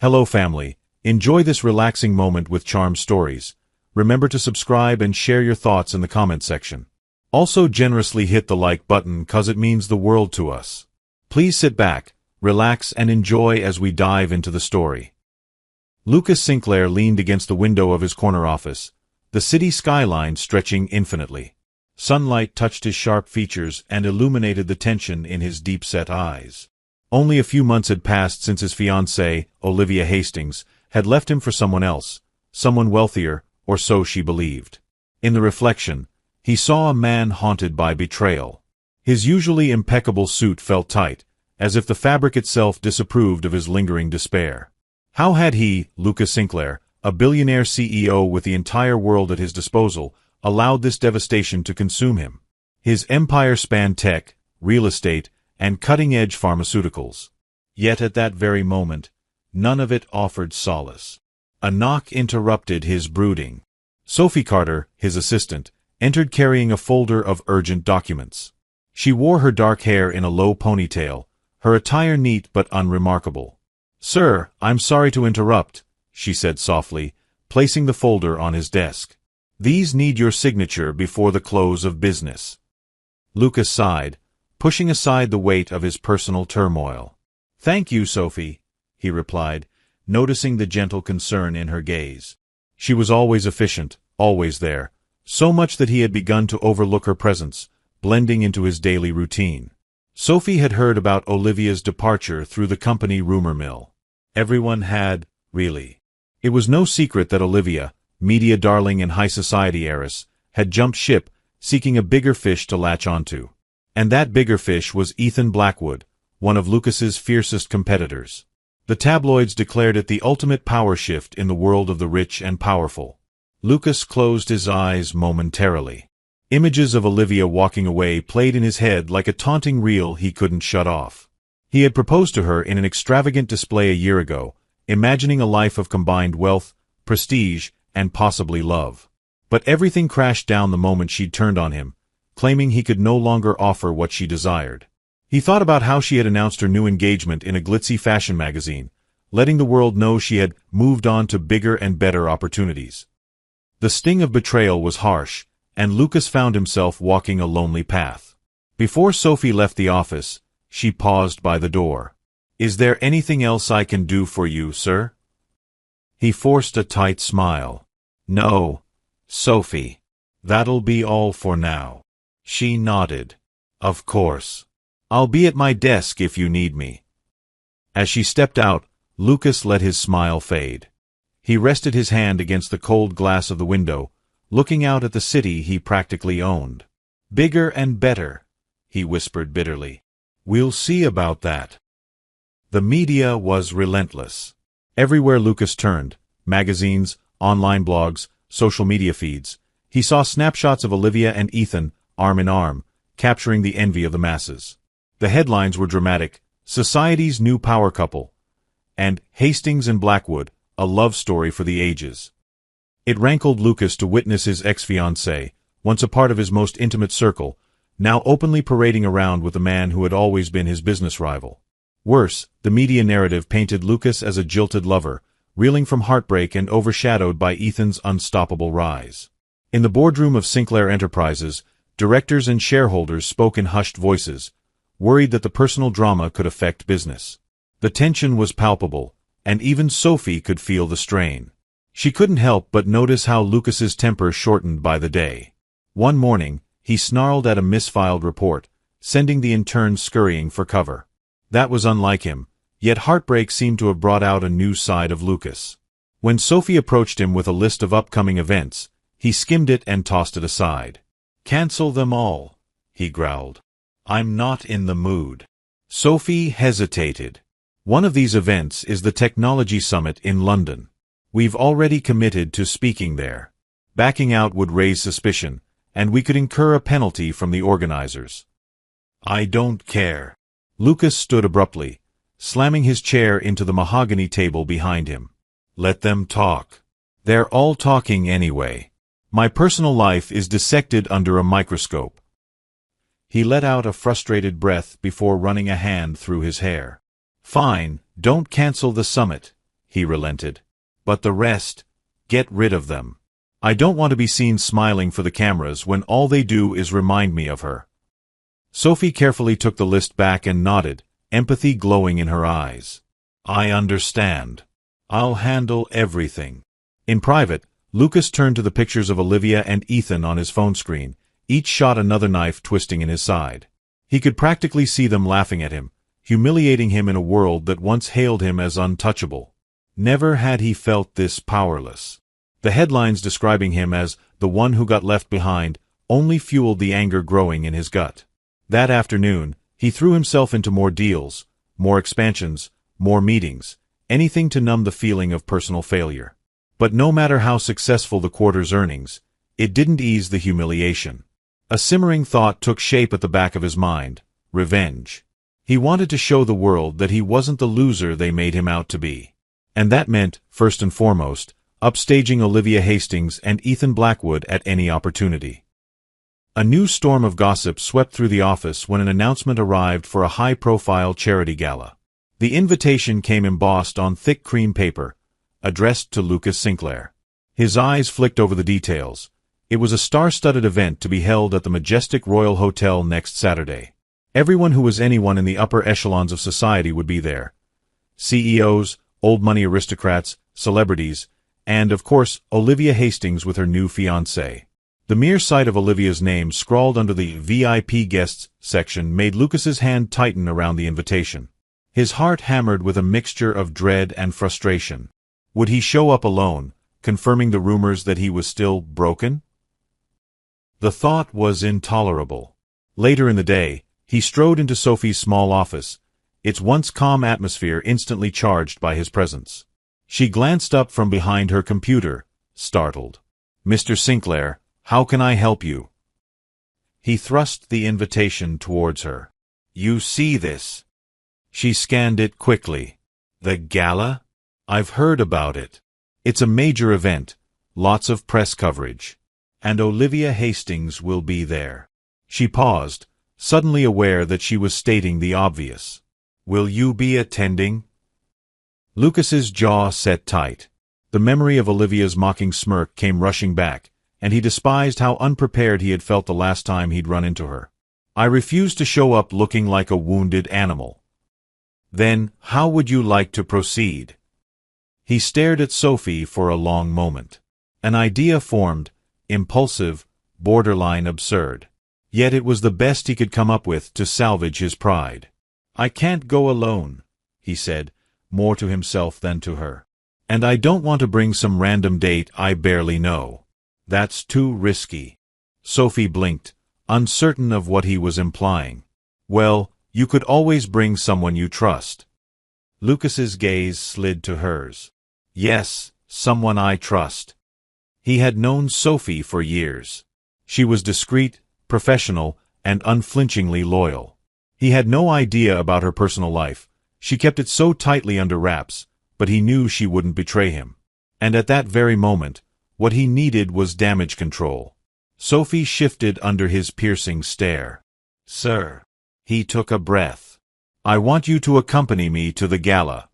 Hello family, enjoy this relaxing moment with Charm Stories. Remember to subscribe and share your thoughts in the comment section. Also generously hit the like button cause it means the world to us. Please sit back, relax and enjoy as we dive into the story. Lucas Sinclair leaned against the window of his corner office, the city skyline stretching infinitely. Sunlight touched his sharp features and illuminated the tension in his deep-set eyes. Only a few months had passed since his fiancée, Olivia Hastings, had left him for someone else, someone wealthier, or so she believed. In the reflection, he saw a man haunted by betrayal. His usually impeccable suit felt tight, as if the fabric itself disapproved of his lingering despair. How had he, Lucas Sinclair, a billionaire CEO with the entire world at his disposal, allowed this devastation to consume him? His empire spanned tech, real estate, and cutting-edge pharmaceuticals. Yet at that very moment, none of it offered solace. A knock interrupted his brooding. Sophie Carter, his assistant, entered carrying a folder of urgent documents. She wore her dark hair in a low ponytail, her attire neat but unremarkable. "Sir, I'm sorry to interrupt," she said softly, placing the folder on his desk. "These need your signature before the close of business." Lucas sighed, pushing aside the weight of his personal turmoil. "Thank you, Sophie," he replied, noticing the gentle concern in her gaze. She was always efficient, always there, so much that he had begun to overlook her presence, blending into his daily routine. Sophie had heard about Olivia's departure through the company rumor mill. Everyone had, really. It was no secret that Olivia, media darling and high society heiress, had jumped ship, seeking a bigger fish to latch onto. And that bigger fish was Ethan Blackwood, one of Lucas's fiercest competitors. The tabloids declared it the ultimate power shift in the world of the rich and powerful. Lucas closed his eyes momentarily. Images of Olivia walking away played in his head like a taunting reel he couldn't shut off. He had proposed to her in an extravagant display a year ago, imagining a life of combined wealth, prestige, and possibly love. But everything crashed down the moment she'd turned on him, claiming he could no longer offer what she desired. He thought about how she had announced her new engagement in a glitzy fashion magazine, letting the world know she had moved on to bigger and better opportunities. The sting of betrayal was harsh, and Lucas found himself walking a lonely path. Before Sophie left the office, she paused by the door. "Is there anything else I can do for you, sir?" He forced a tight smile. "No, Sophie. That'll be all for now." She nodded. "Of course. I'll be at my desk if you need me." As she stepped out, Lucas let his smile fade. He rested his hand against the cold glass of the window, looking out at the city he practically owned. "Bigger and better," he whispered bitterly. "We'll see about that." The media was relentless. Everywhere Lucas turned, magazines, online blogs, social media feeds, he saw snapshots of Olivia and Ethan, arm in arm, capturing the envy of the masses. The headlines were dramatic: "Society's new power couple," and "Hastings and Blackwood, a love story for the ages." It rankled Lucas to witness his ex-fiancée, once a part of his most intimate circle, now openly parading around with the man who had always been his business rival. Worse, the media narrative painted Lucas as a jilted lover, reeling from heartbreak and overshadowed by Ethan's unstoppable rise. In the boardroom of Sinclair Enterprises, directors and shareholders spoke in hushed voices, worried that the personal drama could affect business. The tension was palpable, and even Sophie could feel the strain. She couldn't help but notice how Lucas's temper shortened by the day. One morning, he snarled at a misfiled report, sending the interns scurrying for cover. That was unlike him, yet heartbreak seemed to have brought out a new side of Lucas. When Sophie approached him with a list of upcoming events, he skimmed it and tossed it aside. "Cancel them all," he growled. "I'm not in the mood." Sophie hesitated. "One of these events is the Technology Summit in London. We've already committed to speaking there. Backing out would raise suspicion, and we could incur a penalty from the organizers." "I don't care." Lucas stood abruptly, slamming his chair into the mahogany table behind him. "Let them talk. They're all talking anyway. My personal life is dissected under a microscope." He let out a frustrated breath before running a hand through his hair. "Fine, don't cancel the summit," he relented. But the rest, get rid of them. I don't want to be seen smiling for the cameras when all they do is remind me of her. Sophie carefully took the list back and nodded, empathy glowing in her eyes. I understand. I'll handle everything. In private, Lucas turned to the pictures of Olivia and Ethan on his phone screen, each shot another knife twisting in his side. He could practically see them laughing at him, humiliating him in a world that once hailed him as untouchable. Never had he felt this powerless. The headlines describing him as the one who got left behind only fueled the anger growing in his gut. That afternoon, he threw himself into more deals, more expansions, more meetings, anything to numb the feeling of personal failure. But no matter how successful the quarter's earnings, it didn't ease the humiliation. A simmering thought took shape at the back of his mind: revenge. He wanted to show the world that he wasn't the loser they made him out to be. And that meant, first and foremost, upstaging Olivia Hastings and Ethan Blackwood at any opportunity. A new storm of gossip swept through the office when an announcement arrived for a high-profile charity gala. The invitation came embossed on thick cream paper, addressed to Lucas Sinclair. His eyes flicked over the details. It was a star-studded event to be held at the majestic Royal Hotel next Saturday. Everyone who was anyone in the upper echelons of society would be there. CEOs, old-money aristocrats, celebrities, and, of course, Olivia Hastings with her new fiancé. The mere sight of Olivia's name scrawled under the VIP guests section made Lucas's hand tighten around the invitation. His heart hammered with a mixture of dread and frustration. Would he show up alone, confirming the rumors that he was still broken? The thought was intolerable. Later in the day, he strode into Sophie's small office, its once calm atmosphere instantly charged by his presence. She glanced up from behind her computer, startled. "Mr. Sinclair, how can I help you?" He thrust the invitation towards her. "You see this?" She scanned it quickly. "The gala? I've heard about it. It's a major event, lots of press coverage. And Olivia Hastings will be there." She paused, suddenly aware that she was stating the obvious. "Will you be attending?" Lucas's jaw set tight. The memory of Olivia's mocking smirk came rushing back, and he despised how unprepared he had felt the last time he'd run into her. "I refuse to show up looking like a wounded animal." "Then, how would you like to proceed?" He stared at Sophie for a long moment. An idea formed, impulsive, borderline absurd. Yet it was the best he could come up with to salvage his pride. "I can't go alone," he said, more to himself than to her. "And I don't want to bring some random date I barely know. That's too risky." Sophie blinked, uncertain of what he was implying. "Well, you could always bring someone you trust." Lucas's gaze slid to hers. "Yes, someone I trust." He had known Sophie for years. She was discreet, professional, and unflinchingly loyal. He had no idea about her personal life. She kept it so tightly under wraps, but he knew she wouldn't betray him. And at that very moment, what he needed was damage control. Sophie shifted under his piercing stare. "Sir." He took a breath. "I want you to accompany me to the gala."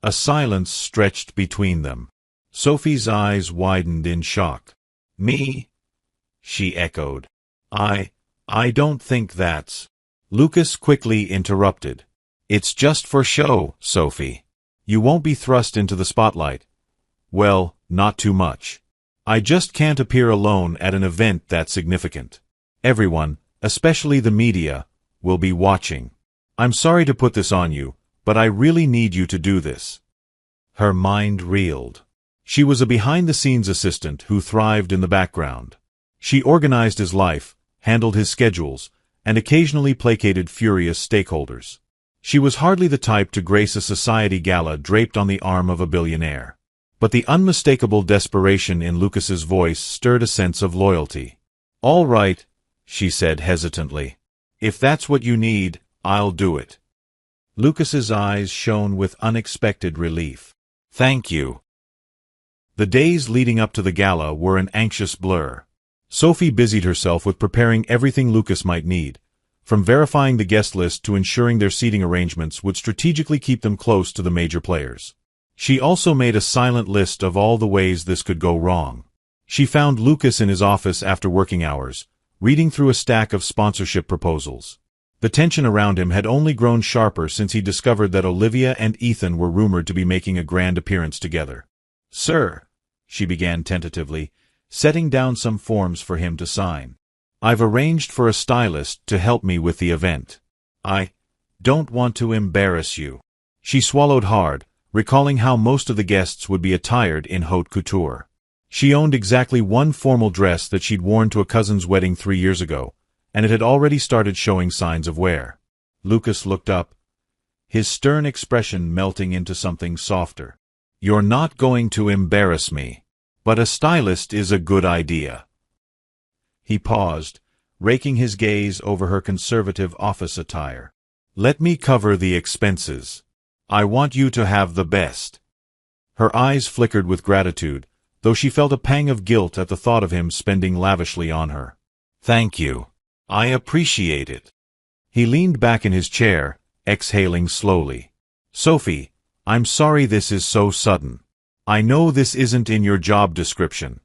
A silence stretched between them. Sophie's eyes widened in shock. "Me?" she echoed. I don't think that's—" Lucas quickly interrupted. "It's just for show, Sophie. You won't be thrust into the spotlight. Well, not too much. I just can't appear alone at an event that significant. Everyone, especially the media, will be watching. I'm sorry to put this on you, but I really need you to do this." Her mind reeled. She was a behind-the-scenes assistant who thrived in the background. She organized his life, handled his schedules, and occasionally placated furious stakeholders. She was hardly the type to grace a society gala draped on the arm of a billionaire. But the unmistakable desperation in Lucas's voice stirred a sense of loyalty. "All right," she said hesitantly. "If that's what you need, I'll do it." Lucas's eyes shone with unexpected relief. "Thank you." The days leading up to the gala were an anxious blur. Sophie busied herself with preparing everything Lucas might need, from verifying the guest list to ensuring their seating arrangements would strategically keep them close to the major players. She also made a silent list of all the ways this could go wrong. She found Lucas in his office after working hours, reading through a stack of sponsorship proposals. The tension around him had only grown sharper since he discovered that Olivia and Ethan were rumored to be making a grand appearance together. "Sir," she began tentatively, setting down some forms for him to sign. "I've arranged for a stylist to help me with the event. I don't want to embarrass you." She swallowed hard, recalling how most of the guests would be attired in haute couture. She owned exactly one formal dress that she'd worn to a cousin's wedding 3 years ago, and it had already started showing signs of wear. Lucas looked up, his stern expression melting into something softer. "You're not going to embarrass me, but a stylist is a good idea." He paused, raking his gaze over her conservative office attire. "Let me cover the expenses. I want you to have the best." Her eyes flickered with gratitude, though she felt a pang of guilt at the thought of him spending lavishly on her. "Thank you. I appreciate it." He leaned back in his chair, exhaling slowly. "Sophie, I'm sorry this is so sudden. I know this isn't in your job description."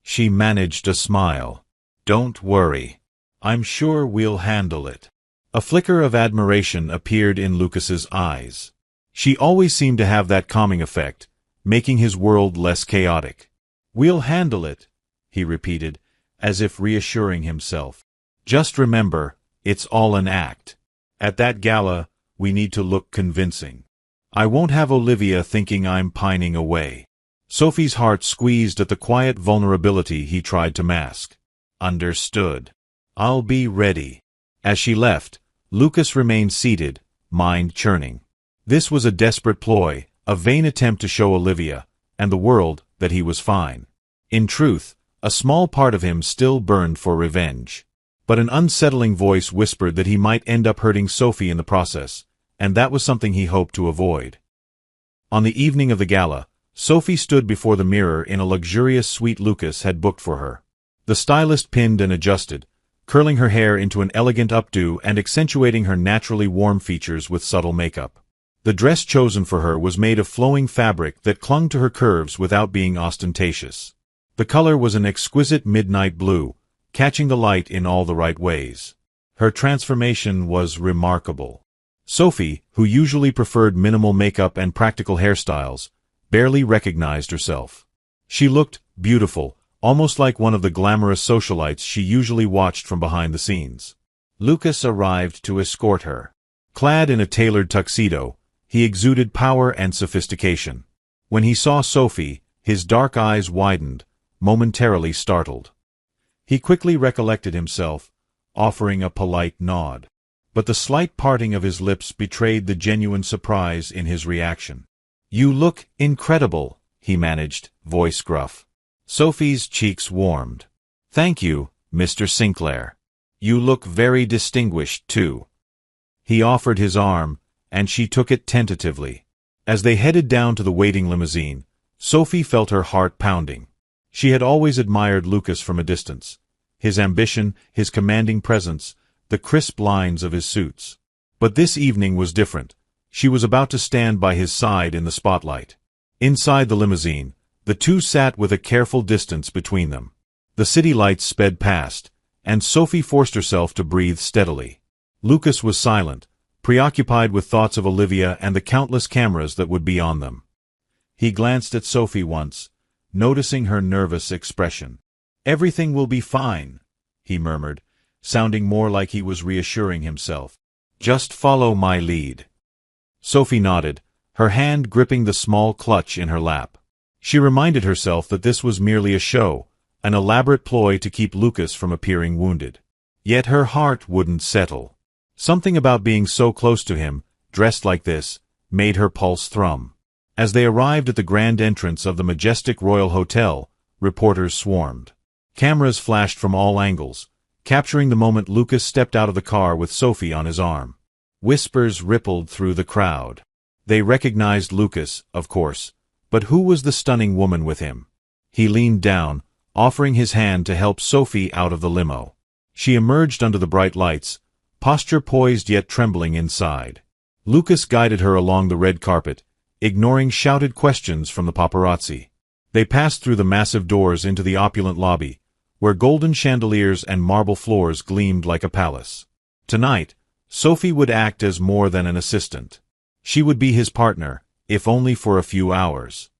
She managed a smile. "Don't worry. I'm sure we'll handle it." A flicker of admiration appeared in Lucas's eyes. She always seemed to have that calming effect, making his world less chaotic. "We'll handle it," he repeated, as if reassuring himself. "Just remember, it's all an act. At that gala, we need to look convincing. I won't have Olivia thinking I'm pining away." Sophie's heart squeezed at the quiet vulnerability he tried to mask. "Understood. I'll be ready." As she left, Lucas remained seated, mind churning. This was a desperate ploy, a vain attempt to show Olivia, and the world, that he was fine. In truth, a small part of him still burned for revenge. But an unsettling voice whispered that he might end up hurting Sophie in the process, and that was something he hoped to avoid. On the evening of the gala, Sophie stood before the mirror in a luxurious suite Lucas had booked for her. The stylist pinned and adjusted, curling her hair into an elegant updo and accentuating her naturally warm features with subtle makeup. The dress chosen for her was made of flowing fabric that clung to her curves without being ostentatious. The color was an exquisite midnight blue, catching the light in all the right ways. Her transformation was remarkable. Sophie, who usually preferred minimal makeup and practical hairstyles, barely recognized herself. She looked beautiful, almost like one of the glamorous socialites she usually watched from behind the scenes. Lucas arrived to escort her. Clad in a tailored tuxedo, he exuded power and sophistication. When he saw Sophie, his dark eyes widened, momentarily startled. He quickly recollected himself, offering a polite nod. But the slight parting of his lips betrayed the genuine surprise in his reaction. "You look incredible," he managed, voice gruff. Sophie's cheeks warmed. "Thank you, Mr. Sinclair. You look very distinguished, too." He offered his arm, and she took it tentatively. As they headed down to the waiting limousine, Sophie felt her heart pounding. She had always admired Lucas from a distance. His ambition, his commanding presence, the crisp lines of his suits. But this evening was different. She was about to stand by his side in the spotlight. Inside the limousine, the two sat with a careful distance between them. The city lights sped past, and Sophie forced herself to breathe steadily. Lucas was silent, preoccupied with thoughts of Olivia and the countless cameras that would be on them. He glanced at Sophie once, noticing her nervous expression. "Everything will be fine," he murmured, sounding more like he was reassuring himself. "Just follow my lead." Sophie nodded, her hand gripping the small clutch in her lap. She reminded herself that this was merely a show, an elaborate ploy to keep Lucas from appearing wounded. Yet her heart wouldn't settle. Something about being so close to him, dressed like this, made her pulse thrum. As they arrived at the grand entrance of the majestic Royal Hotel, reporters swarmed. Cameras flashed from all angles, capturing the moment Lucas stepped out of the car with Sophie on his arm. Whispers rippled through the crowd. They recognized Lucas, of course, but who was the stunning woman with him? He leaned down, offering his hand to help Sophie out of the limo. She emerged under the bright lights, posture poised yet trembling inside. Lucas guided her along the red carpet, ignoring shouted questions from the paparazzi. They passed through the massive doors into the opulent lobby, where golden chandeliers and marble floors gleamed like a palace. Tonight, Sophie would act as more than an assistant. She would be his partner, if only for a few hours.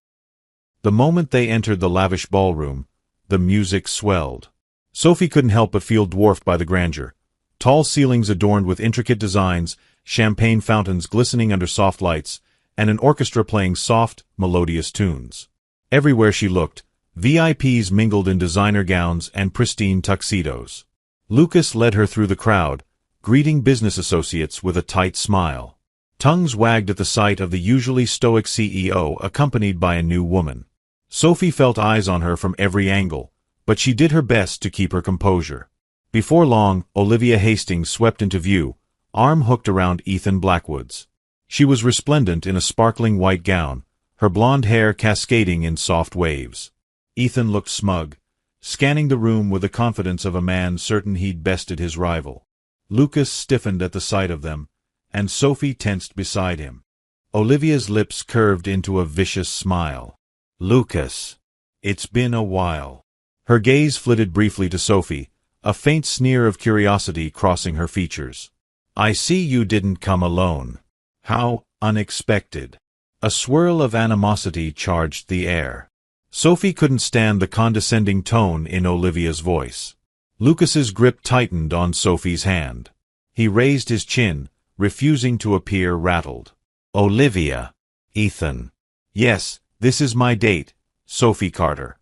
The moment they entered the lavish ballroom, the music swelled. Sophie couldn't help but feel dwarfed by the grandeur. Tall ceilings adorned with intricate designs, champagne fountains glistening under soft lights, and an orchestra playing soft, melodious tunes. Everywhere she looked, VIPs mingled in designer gowns and pristine tuxedos. Lucas led her through the crowd, greeting business associates with a tight smile. Tongues wagged at the sight of the usually stoic CEO accompanied by a new woman. Sophie felt eyes on her from every angle, but she did her best to keep her composure. Before long, Olivia Hastings swept into view, arm hooked around Ethan Blackwood's. She was resplendent in a sparkling white gown, her blonde hair cascading in soft waves. Ethan looked smug, scanning the room with the confidence of a man certain he'd bested his rival. Lucas stiffened at the sight of them, and Sophie tensed beside him. Olivia's lips curved into a vicious smile. "Lucas, it's been a while." Her gaze flitted briefly to Sophie, a faint sneer of curiosity crossing her features. "I see you didn't come alone. How unexpected." A swirl of animosity charged the air. Sophie couldn't stand the condescending tone in Olivia's voice. Lucas's grip tightened on Sophie's hand. He raised his chin, refusing to appear rattled. "Olivia." "Ethan." "Yes, this is my date, Sophie Carter."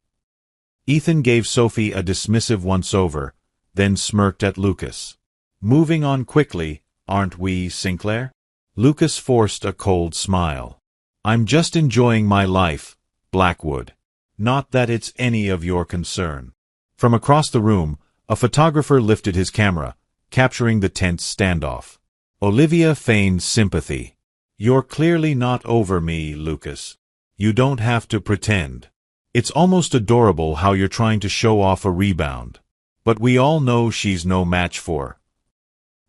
Ethan gave Sophie a dismissive once-over, then smirked at Lucas. "Moving on quickly, aren't we, Sinclair?" Lucas forced a cold smile. "I'm just enjoying my life, Blackwood. Not that it's any of your concern." From across the room, a photographer lifted his camera, capturing the tense standoff. Olivia feigned sympathy. "You're clearly not over me, Lucas. You don't have to pretend. It's almost adorable how you're trying to show off a rebound. But we all know she's no match for."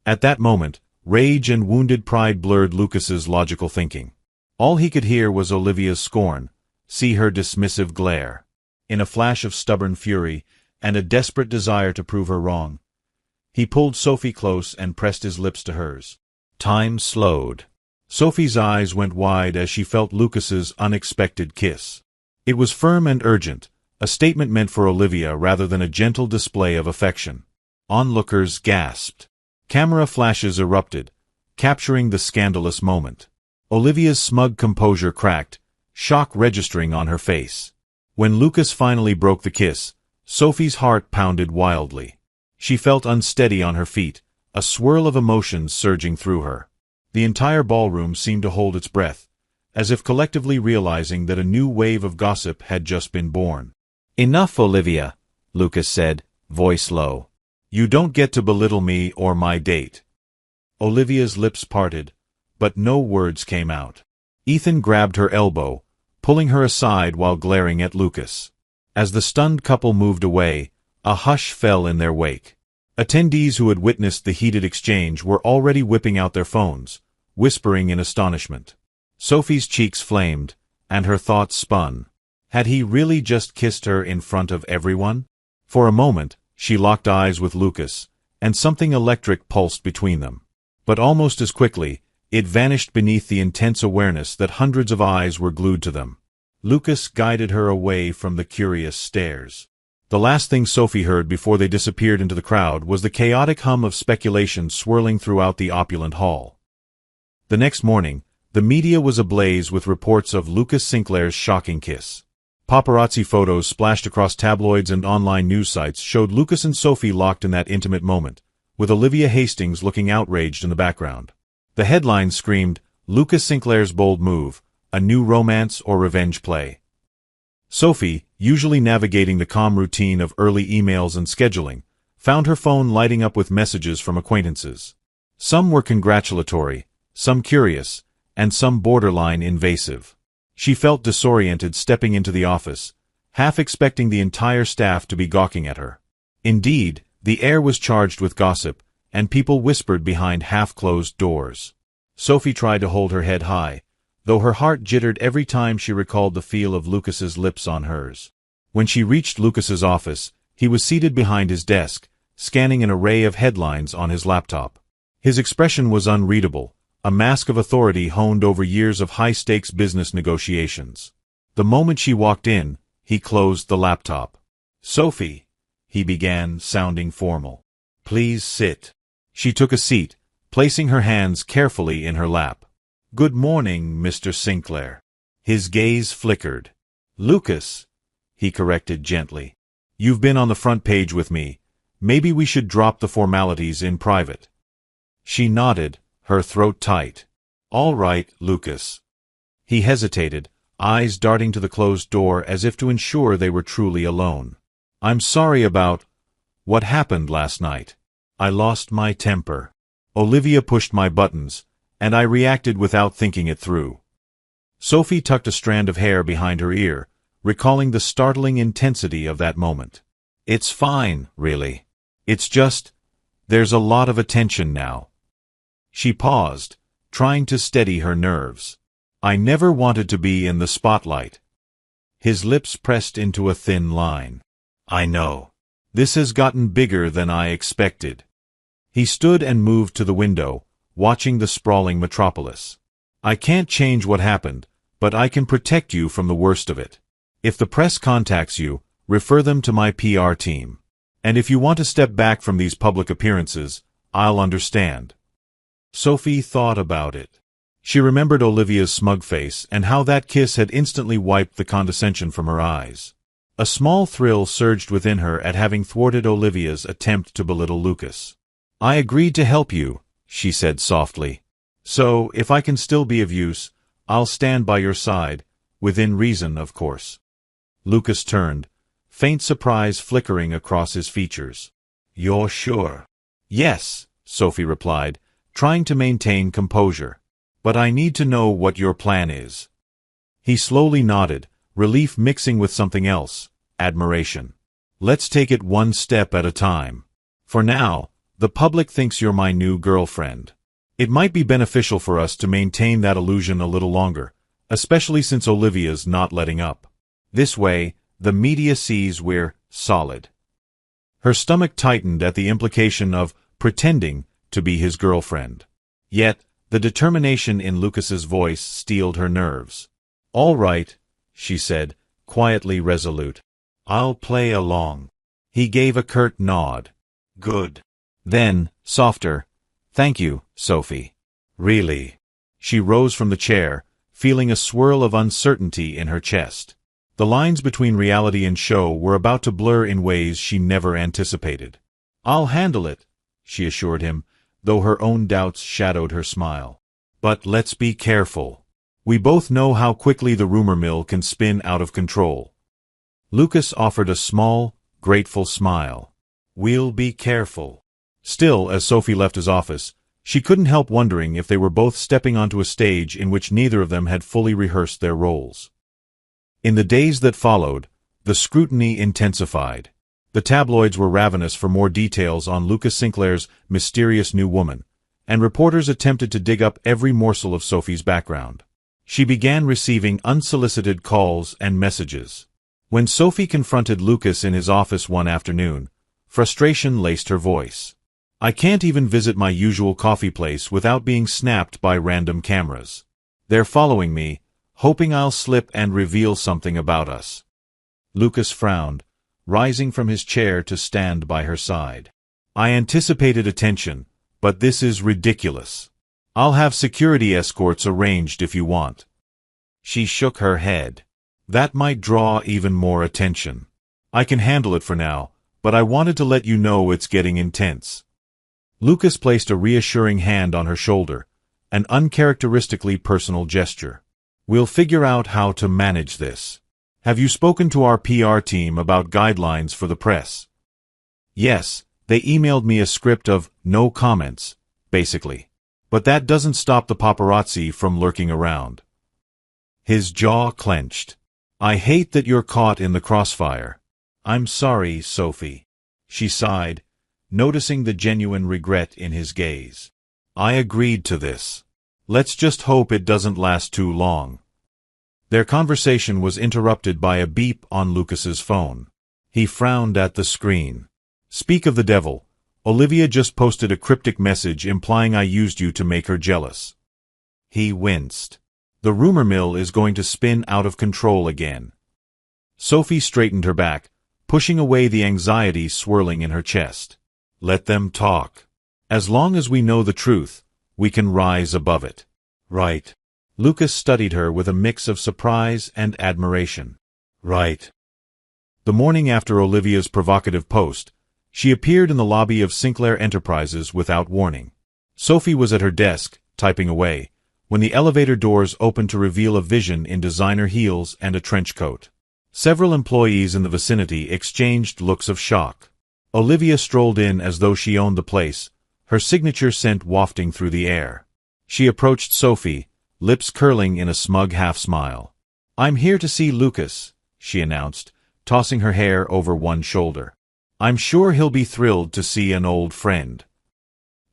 At that moment, rage and wounded pride blurred Lucas's logical thinking. All he could hear was Olivia's scorn, see her dismissive glare. In a flash of stubborn fury, and a desperate desire to prove her wrong, he pulled Sophie close and pressed his lips to hers. Time slowed. Sophie's eyes went wide as she felt Lucas's unexpected kiss. It was firm and urgent, a statement meant for Olivia rather than a gentle display of affection. Onlookers gasped. Camera flashes erupted, capturing the scandalous moment. Olivia's smug composure cracked, shock registering on her face. When Lucas finally broke the kiss, Sophie's heart pounded wildly. She felt unsteady on her feet, a swirl of emotions surging through her. The entire ballroom seemed to hold its breath, as if collectively realizing that a new wave of gossip had just been born. "Enough, Olivia," Lucas said, voice low. "You don't get to belittle me or my date." Olivia's lips parted, but no words came out. Ethan grabbed her elbow, pulling her aside while glaring at Lucas. As the stunned couple moved away, a hush fell in their wake. Attendees who had witnessed the heated exchange were already whipping out their phones, whispering in astonishment. Sophie's cheeks flamed, and her thoughts spun. Had he really just kissed her in front of everyone? For a moment, she locked eyes with Lucas, and something electric pulsed between them. But almost as quickly, it vanished beneath the intense awareness that hundreds of eyes were glued to them. Lucas guided her away from the curious stares. The last thing Sophie heard before they disappeared into the crowd was the chaotic hum of speculation swirling throughout the opulent hall. The next morning, the media was ablaze with reports of Lucas Sinclair's shocking kiss. Paparazzi photos splashed across tabloids and online news sites showed Lucas and Sophie locked in that intimate moment, with Olivia Hastings looking outraged in the background. The headlines screamed, "Lucas Sinclair's bold move, a new romance or revenge play." Sophie, usually navigating the calm routine of early emails and scheduling, found her phone lighting up with messages from acquaintances. Some were congratulatory, some curious, and some borderline invasive. She felt disoriented stepping into the office, half expecting the entire staff to be gawking at her. Indeed, the air was charged with gossip, and people whispered behind half-closed doors. Sophie tried to hold her head high, though her heart jittered every time she recalled the feel of Lucas's lips on hers. When she reached Lucas's office, he was seated behind his desk, scanning an array of headlines on his laptop. His expression was unreadable, a mask of authority honed over years of high-stakes business negotiations. The moment she walked in, he closed the laptop. "Sophie," he began, sounding formal. "Please sit." She took a seat, placing her hands carefully in her lap. "Good morning, Mr. Sinclair." His gaze flickered. "Lucas," he corrected gently. "You've been on the front page with me. Maybe we should drop the formalities in private." She nodded, her throat tight. "All right, Lucas." He hesitated, eyes darting to the closed door as if to ensure they were truly alone. "I'm sorry about what happened last night. I lost my temper. Olivia pushed my buttons, and I reacted without thinking it through." Sophie tucked a strand of hair behind her ear, recalling the startling intensity of that moment. "It's fine, really. It's just, there's a lot of attention now." She paused, trying to steady her nerves. "I never wanted to be in the spotlight." His lips pressed into a thin line. "I know. This has gotten bigger than I expected." He stood and moved to the window, watching the sprawling metropolis. "I can't change what happened, but I can protect you from the worst of it. If the press contacts you, refer them to my PR team. And if you want to step back from these public appearances, I'll understand." Sophie thought about it. She remembered Olivia's smug face and how that kiss had instantly wiped the condescension from her eyes. A small thrill surged within her at having thwarted Olivia's attempt to belittle Lucas. "I agreed to help you," she said softly. "So, if I can still be of use, I'll stand by your side, within reason, of course." Lucas turned, faint surprise flickering across his features. "You're sure?" "Yes," Sophie replied, trying to maintain composure. "But I need to know what your plan is." He slowly nodded, relief mixing with something else, admiration. "Let's take it one step at a time. For now, the public thinks you're my new girlfriend. It might be beneficial for us to maintain that illusion a little longer, especially since Olivia's not letting up. This way, the media sees we're solid." Her stomach tightened at the implication of pretending to be his girlfriend. Yet, the determination in Lucas's voice steeled her nerves. "All right," she said, quietly resolute. "I'll play along." He gave a curt nod. "Good." Then, softer, "Thank you, Sophie." "Really?" She rose from the chair, feeling a swirl of uncertainty in her chest. The lines between reality and show were about to blur in ways she never anticipated. "I'll handle it," she assured him, though her own doubts shadowed her smile. "But let's be careful. We both know how quickly the rumor mill can spin out of control." Lucas offered a small, grateful smile. "We'll be careful." Still, as Sophie left his office, she couldn't help wondering if they were both stepping onto a stage in which neither of them had fully rehearsed their roles. In the days that followed, the scrutiny intensified. The tabloids were ravenous for more details on Lucas Sinclair's mysterious new woman, and reporters attempted to dig up every morsel of Sophie's background. She began receiving unsolicited calls and messages. When Sophie confronted Lucas in his office one afternoon, frustration laced her voice. "I can't even visit my usual coffee place without being snapped by random cameras. They're following me, hoping I'll slip and reveal something about us." Lucas frowned, rising from his chair to stand by her side. "I anticipated attention, but this is ridiculous. I'll have security escorts arranged if you want." She shook her head. "That might draw even more attention. I can handle it for now, but I wanted to let you know it's getting intense." Lucas placed a reassuring hand on her shoulder, an uncharacteristically personal gesture. "We'll figure out how to manage this. Have you spoken to our PR team about guidelines for the press?" "Yes, they emailed me a script of no comments, basically. But that doesn't stop the paparazzi from lurking around." His jaw clenched. "I hate that you're caught in the crossfire." "I'm sorry, Sophie," she sighed, noticing the genuine regret in his gaze. "I agreed to this." Let's just hope it doesn't last too long. Their conversation was interrupted by a beep on Lucas's phone. He frowned at the screen. Speak of the devil. Olivia just posted a cryptic message implying I used you to make her jealous. He winced. The rumor mill is going to spin out of control again. Sophie straightened her back, pushing away the anxiety swirling in her chest. Let them talk. As long as we know the truth, we can rise above it. Right. Lucas studied her with a mix of surprise and admiration. Right. The morning after Olivia's provocative post, she appeared in the lobby of Sinclair Enterprises without warning. Sophie was at her desk, typing away, when the elevator doors opened to reveal a vision in designer heels and a trench coat. Several employees in the vicinity exchanged looks of shock. Olivia strolled in as though she owned the place, her signature scent wafting through the air. She approached Sophie, lips curling in a smug half-smile. I'm here to see Lucas, she announced, tossing her hair over one shoulder. I'm sure he'll be thrilled to see an old friend.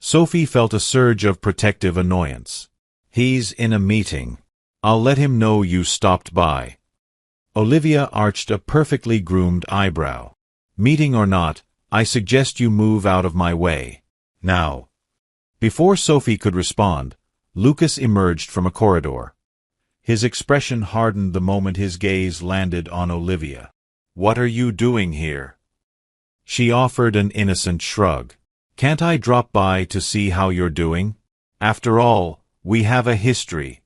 Sophie felt a surge of protective annoyance. He's in a meeting. I'll let him know you stopped by. Olivia arched a perfectly groomed eyebrow. Meeting or not, I suggest you move out of my way. Now. Before Sophie could respond, Lucas emerged from a corridor. His expression hardened the moment his gaze landed on Olivia. What are you doing here? She offered an innocent shrug. Can't I drop by to see how you're doing? After all, we have a history.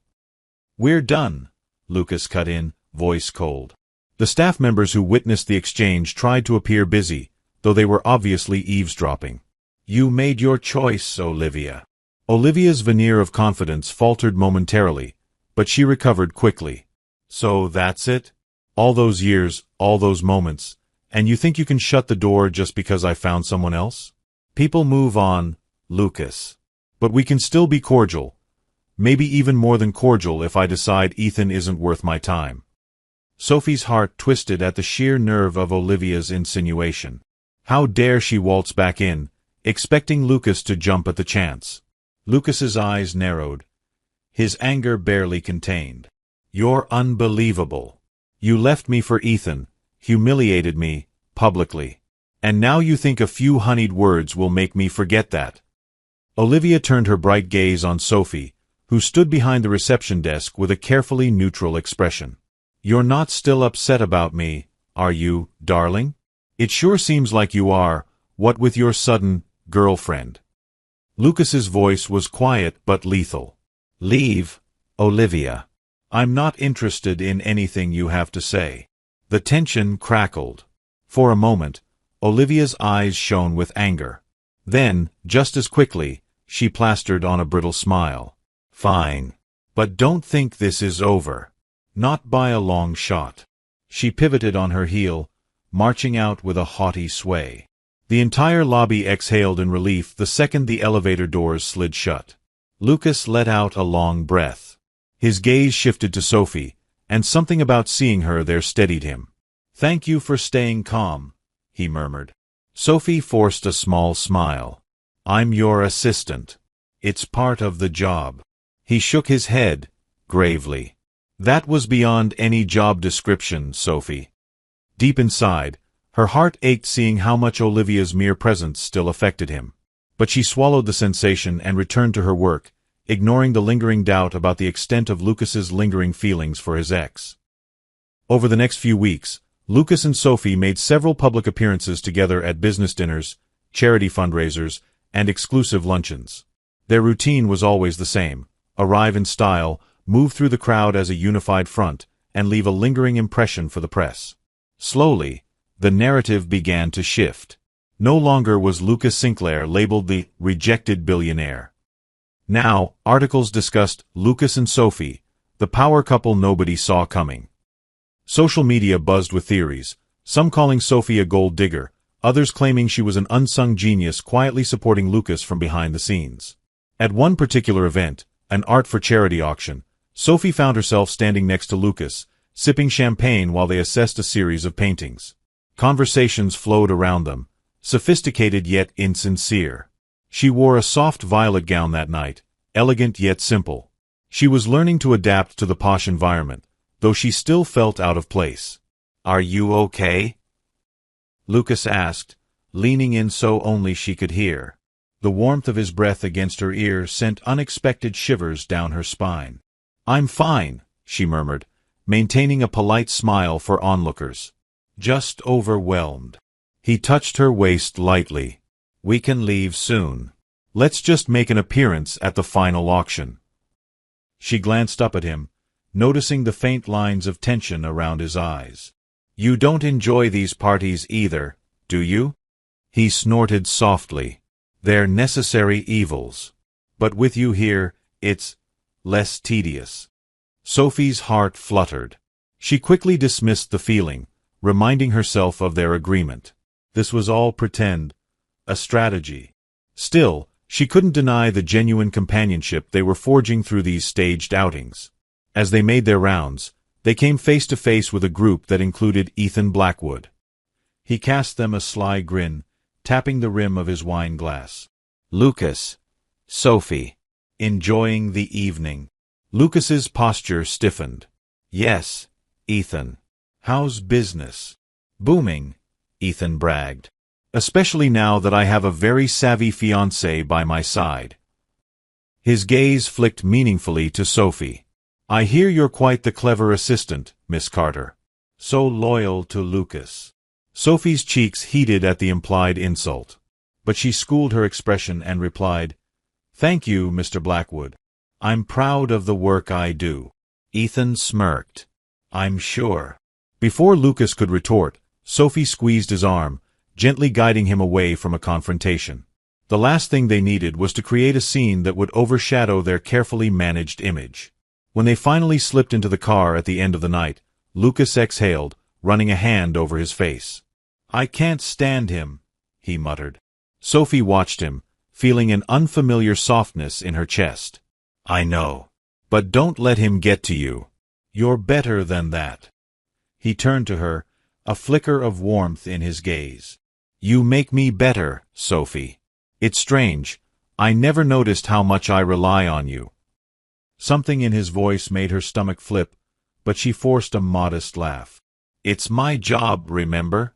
We're done, Lucas cut in, voice cold. The staff members who witnessed the exchange tried to appear busy, though they were obviously eavesdropping. You made your choice, Olivia. Olivia's veneer of confidence faltered momentarily, but she recovered quickly. So that's it? All those years, all those moments, and you think you can shut the door just because I found someone else? People move on, Lucas. But we can still be cordial. Maybe even more than cordial if I decide Ethan isn't worth my time. Sophie's heart twisted at the sheer nerve of Olivia's insinuation. How dare she waltz back in, expecting Lucas to jump at the chance. Lucas's eyes narrowed, his anger barely contained. You're unbelievable. You left me for Ethan, humiliated me, publicly. And now you think a few honeyed words will make me forget that. Olivia turned her bright gaze on Sophie, who stood behind the reception desk with a carefully neutral expression. You're not still upset about me, are you, darling? It sure seems like you are, what with your sudden girlfriend. Lucas's voice was quiet but lethal. Leave, Olivia. I'm not interested in anything you have to say. The tension crackled. For a moment, Olivia's eyes shone with anger. Then, just as quickly, she plastered on a brittle smile. Fine. But don't think this is over. Not by a long shot. She pivoted on her heel, marching out with a haughty sway. The entire lobby exhaled in relief the second the elevator doors slid shut. Lucas let out a long breath. His gaze shifted to Sophie, and something about seeing her there steadied him. Thank you for staying calm, he murmured. Sophie forced a small smile. I'm your assistant. It's part of the job. He shook his head, gravely. That was beyond any job description, Sophie. Deep inside, her heart ached seeing how much Olivia's mere presence still affected him. But she swallowed the sensation and returned to her work, ignoring the lingering doubt about the extent of Lucas's lingering feelings for his ex. Over the next few weeks, Lucas and Sophie made several public appearances together at business dinners, charity fundraisers, and exclusive luncheons. Their routine was always the same: arrive in style, move through the crowd as a unified front, and leave a lingering impression for the press. Slowly, the narrative began to shift. No longer was Lucas Sinclair labeled the rejected billionaire. Now, articles discussed Lucas and Sophie, the power couple nobody saw coming. Social media buzzed with theories, some calling Sophie a gold digger, others claiming she was an unsung genius quietly supporting Lucas from behind the scenes. At one particular event, an art for charity auction, Sophie found herself standing next to Lucas, sipping champagne while they assessed a series of paintings. Conversations flowed around them, sophisticated yet insincere. She wore a soft violet gown that night, elegant yet simple, She was learning to adapt to the posh environment, though she still felt out of place. "Are you okay?" Lucas asked, leaning in so only she could hear. The warmth of his breath against her ear sent unexpected shivers down her spine. "I'm fine," she murmured, maintaining a polite smile for onlookers. "Just overwhelmed." He touched her waist lightly. "We can leave soon. Let's just make an appearance at the final auction." She glanced up at him, noticing the faint lines of tension around his eyes. "You don't enjoy these parties either, do you?" He snorted softly. "They're necessary evils. But with you here, it's less tedious." Sophie's heart fluttered. She quickly dismissed the feeling, reminding herself of their agreement. This was all pretend, a strategy. Still, she couldn't deny the genuine companionship they were forging through these staged outings. As they made their rounds, they came face to face with a group that included Ethan Blackwood. He cast them a sly grin, tapping the rim of his wine glass. "Lucas, Sophie, enjoying the evening." Lucas's posture stiffened. "Yes, Ethan. How's business?" "Booming," Ethan bragged. "Especially now that I have a very savvy fiancé by my side." His gaze flicked meaningfully to Sophie. "I hear you're quite the clever assistant, Miss Carter. So loyal to Lucas." Sophie's cheeks heated at the implied insult, but she schooled her expression and replied, "Thank you, Mr. Blackwood. I'm proud of the work I do." Ethan smirked. "I'm sure." Before Lucas could retort, Sophie squeezed his arm, gently guiding him away from a confrontation. The last thing they needed was to create a scene that would overshadow their carefully managed image. When they finally slipped into the car at the end of the night, Lucas exhaled, running a hand over his face. "I can't stand him," he muttered. Sophie watched him, feeling an unfamiliar softness in her chest. "I know. But don't let him get to you. You're better than that." He turned to her, a flicker of warmth in his gaze. "You make me better, Sophie. It's strange. I never noticed how much I rely on you." Something in his voice made her stomach flip, but she forced a modest laugh. "It's my job, remember?"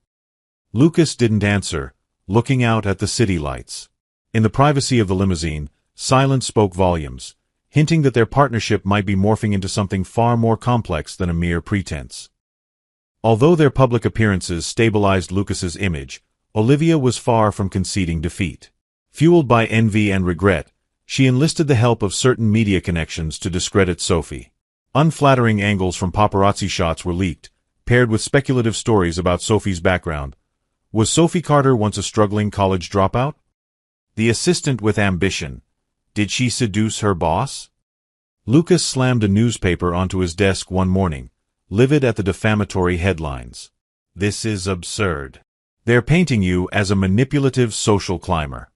Lucas didn't answer, looking out at the city lights. In the privacy of the limousine, silence spoke volumes, hinting that their partnership might be morphing into something far more complex than a mere pretense. Although their public appearances stabilized Lucas's image, Olivia was far from conceding defeat. Fueled by envy and regret, she enlisted the help of certain media connections to discredit Sophie. Unflattering angles from paparazzi shots were leaked, paired with speculative stories about Sophie's background. Was Sophie Carter once a struggling college dropout? The assistant with ambition. Did she seduce her boss? Lucas slammed a newspaper onto his desk one morning, livid at the defamatory headlines. "This is absurd. They're painting you as a manipulative social climber."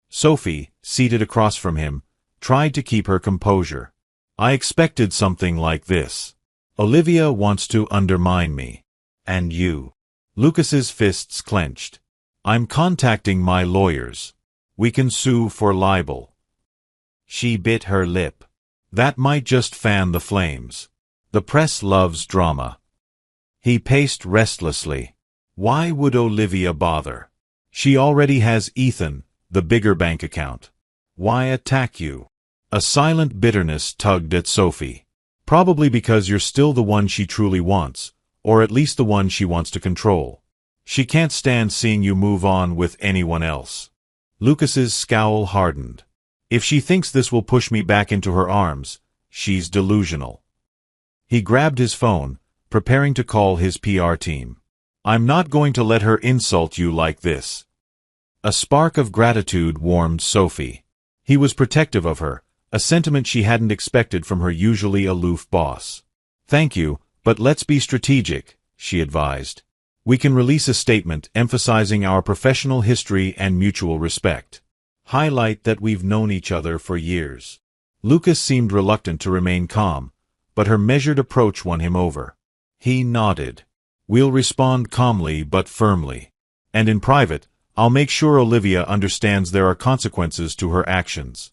Sophie, seated across from him, tried to keep her composure. "I expected something like this. Olivia wants to undermine me. And you." Lucas's fists clenched. "I'm contacting my lawyers. We can sue for libel." She bit her lip. "That might just fan the flames. The press loves drama." He paced restlessly. Why would Olivia bother? She already has Ethan, the bigger bank account. Why attack you? A silent bitterness tugged at Sophie. Probably because you're still the one she truly wants, or at least the one she wants to control. She can't stand seeing you move on with anyone else. Lucas's scowl hardened. If she thinks this will push me back into her arms, she's delusional. He grabbed his phone, preparing to call his PR team. I'm not going to let her insult you like this. A spark of gratitude warmed Sophie. He was protective of her, a sentiment she hadn't expected from her usually aloof boss. Thank you, but let's be strategic, she advised. We can release a statement emphasizing our professional history and mutual respect. Highlight that we've known each other for years. Lucas seemed reluctant to remain calm, but her measured approach won him over. He nodded. We'll respond calmly but firmly. And in private, I'll make sure Olivia understands there are consequences to her actions.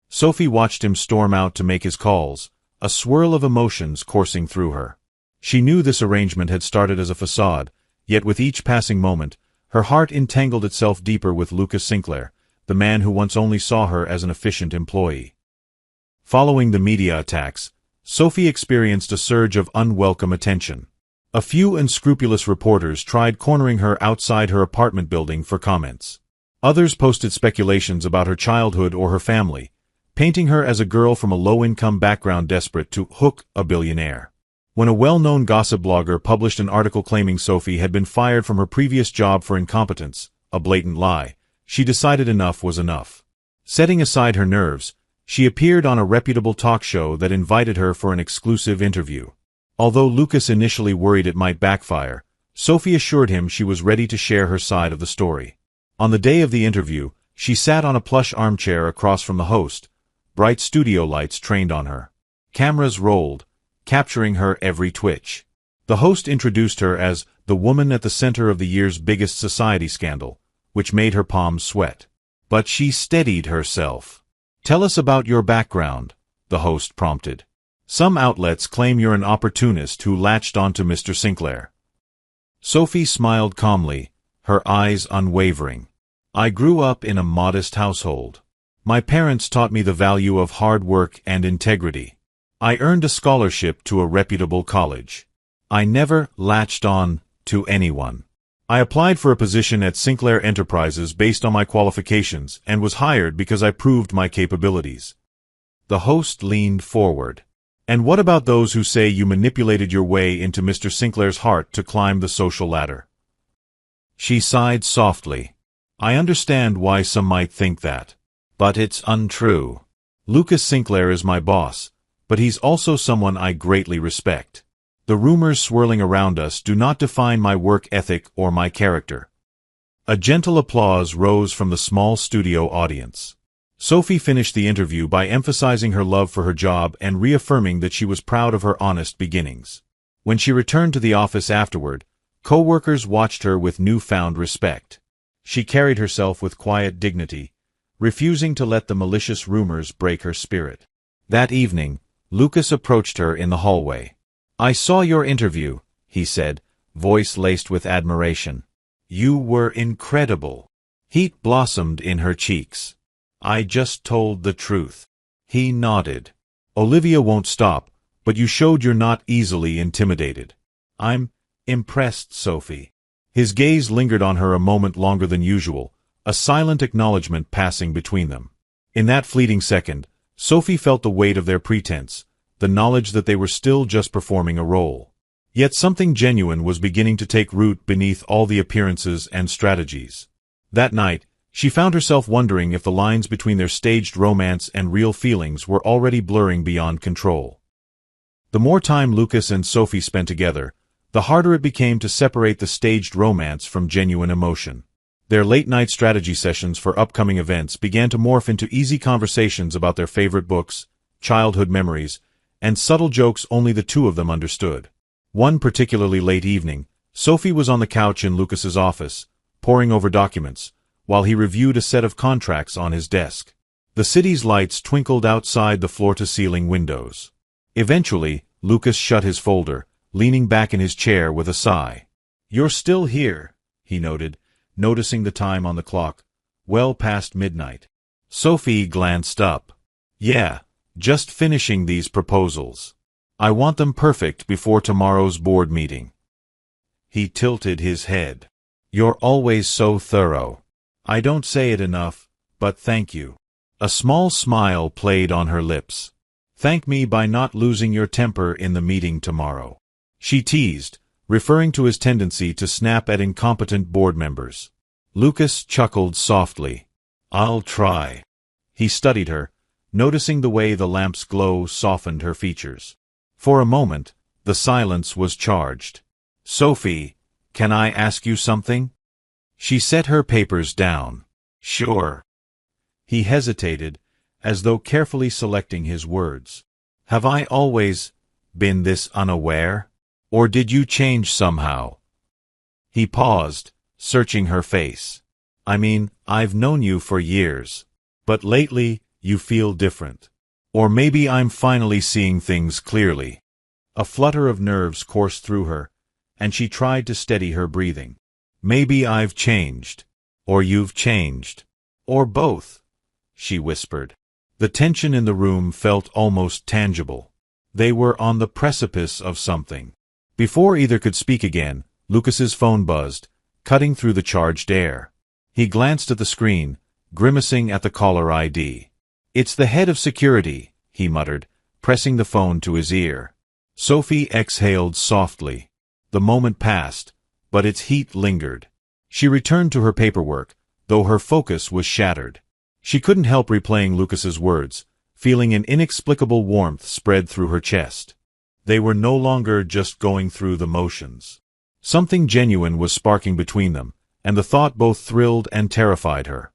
Sophie watched him storm out to make his calls, a swirl of emotions coursing through her. She knew this arrangement had started as a facade, yet with each passing moment, her heart entangled itself deeper with Lucas Sinclair, the man who once only saw her as an efficient employee. Following the media attacks, Sophie experienced a surge of unwelcome attention. A few unscrupulous reporters tried cornering her outside her apartment building for comments. Others posted speculations about her childhood or her family, painting her as a girl from a low-income background desperate to hook a billionaire. When a well-known gossip blogger published an article claiming Sophie had been fired from her previous job for incompetence, a blatant lie, she decided enough was enough. Setting aside her nerves, she appeared on a reputable talk show that invited her for an exclusive interview. Although Lucas initially worried it might backfire, Sophie assured him she was ready to share her side of the story. On the day of the interview, she sat on a plush armchair across from the host, bright studio lights trained on her. Cameras rolled, capturing her every twitch. The host introduced her as the woman at the center of the year's biggest society scandal, which made her palms sweat. But she steadied herself. "Tell us about your background," the host prompted. "Some outlets claim you're an opportunist who latched onto Mr. Sinclair." Sophie smiled calmly, her eyes unwavering. "I grew up in a modest household. My parents taught me the value of hard work and integrity. I earned a scholarship to a reputable college. I never latched on to anyone. I applied for a position at Sinclair Enterprises based on my qualifications and was hired because I proved my capabilities." The host leaned forward. "And what about those who say you manipulated your way into Mr. Sinclair's heart to climb the social ladder?" She sighed softly. "I understand why some might think that. But it's untrue. Lucas Sinclair is my boss, but he's also someone I greatly respect. The rumors swirling around us do not define my work ethic or my character." A gentle applause rose from the small studio audience. Sophie finished the interview by emphasizing her love for her job and reaffirming that she was proud of her honest beginnings. When she returned to the office afterward, co-workers watched her with newfound respect. She carried herself with quiet dignity, refusing to let the malicious rumors break her spirit. That evening, Lucas approached her in the hallway. "I saw your interview," he said, voice laced with admiration. "You were incredible." Heat blossomed in her cheeks. "I just told the truth." He nodded. "Olivia won't stop, but you showed you're not easily intimidated." "I'm impressed, Sophie." His gaze lingered on her a moment longer than usual, a silent acknowledgement passing between them. In that fleeting second, Sophie felt the weight of their pretense, the knowledge that they were still just performing a role. Yet something genuine was beginning to take root beneath all the appearances and strategies. That night, she found herself wondering if the lines between their staged romance and real feelings were already blurring beyond control. The more time Lucas and Sophie spent together, the harder it became to separate the staged romance from genuine emotion. Their late-night strategy sessions for upcoming events began to morph into easy conversations about their favorite books, childhood memories, and subtle jokes only the two of them understood. One particularly late evening, Sophie was on the couch in Lucas's office, poring over documents, while he reviewed a set of contracts on his desk. The city's lights twinkled outside the floor-to-ceiling windows. Eventually, Lucas shut his folder, leaning back in his chair with a sigh. "You're still here," he noted, noticing the time on the clock, well past midnight. Sophie glanced up. "Yeah, just finishing these proposals. I want them perfect before tomorrow's board meeting." He tilted his head. "You're always so thorough." "I don't say it enough, but thank you." A small smile played on her lips. "Thank me by not losing your temper in the meeting tomorrow," she teased, referring to his tendency to snap at incompetent board members. Lucas chuckled softly. "I'll try." He studied her, noticing the way the lamp's glow softened her features. For a moment, the silence was charged. "Sophie, can I ask you something?" She set her papers down. "Sure." He hesitated, as though carefully selecting his words. "Have I always been this unaware? Or did you change somehow?" He paused, searching her face. "I mean, I've known you for years. But lately, You feel different. Or maybe I'm finally seeing things clearly. A flutter of nerves coursed through her, and she tried to steady her breathing. Maybe I've changed. Or you've changed. Or both, she whispered. The tension in the room felt almost tangible. They were on the precipice of something. Before either could speak again, Lucas's phone buzzed, cutting through the charged air. He glanced at the screen, grimacing at the caller ID. It's the head of security, he muttered, pressing the phone to his ear. Sophie exhaled softly. The moment passed, but its heat lingered. She returned to her paperwork, though her focus was shattered. She couldn't help replaying Lucas's words, feeling an inexplicable warmth spread through her chest. They were no longer just going through the motions. Something genuine was sparking between them, and the thought both thrilled and terrified her.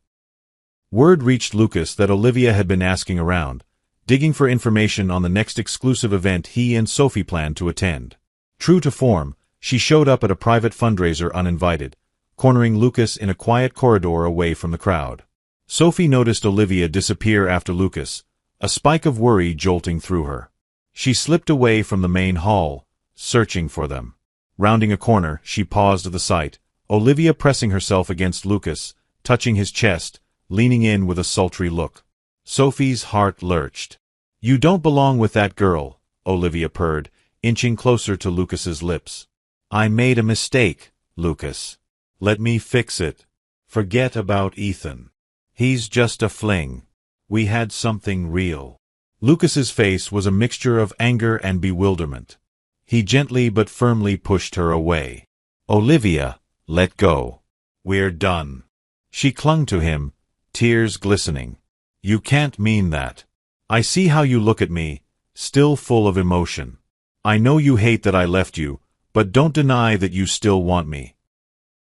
Word reached Lucas that Olivia had been asking around, digging for information on the next exclusive event he and Sophie planned to attend. True to form, she showed up at a private fundraiser uninvited, cornering Lucas in a quiet corridor away from the crowd. Sophie noticed Olivia disappear after Lucas, a spike of worry jolting through her. She slipped away from the main hall, searching for them. Rounding a corner, she paused at the sight, Olivia pressing herself against Lucas, touching his chest, leaning in with a sultry look. Sophie's heart lurched. You don't belong with that girl, Olivia purred, inching closer to Lucas's lips. I made a mistake, Lucas. Let me fix it. Forget about Ethan. He's just a fling. We had something real. Lucas's face was a mixture of anger and bewilderment. He gently but firmly pushed her away. Olivia, let go. We're done. She clung to him, tears glistening. You can't mean that. I see how you look at me, still full of emotion. I know you hate that I left you, but don't deny that you still want me.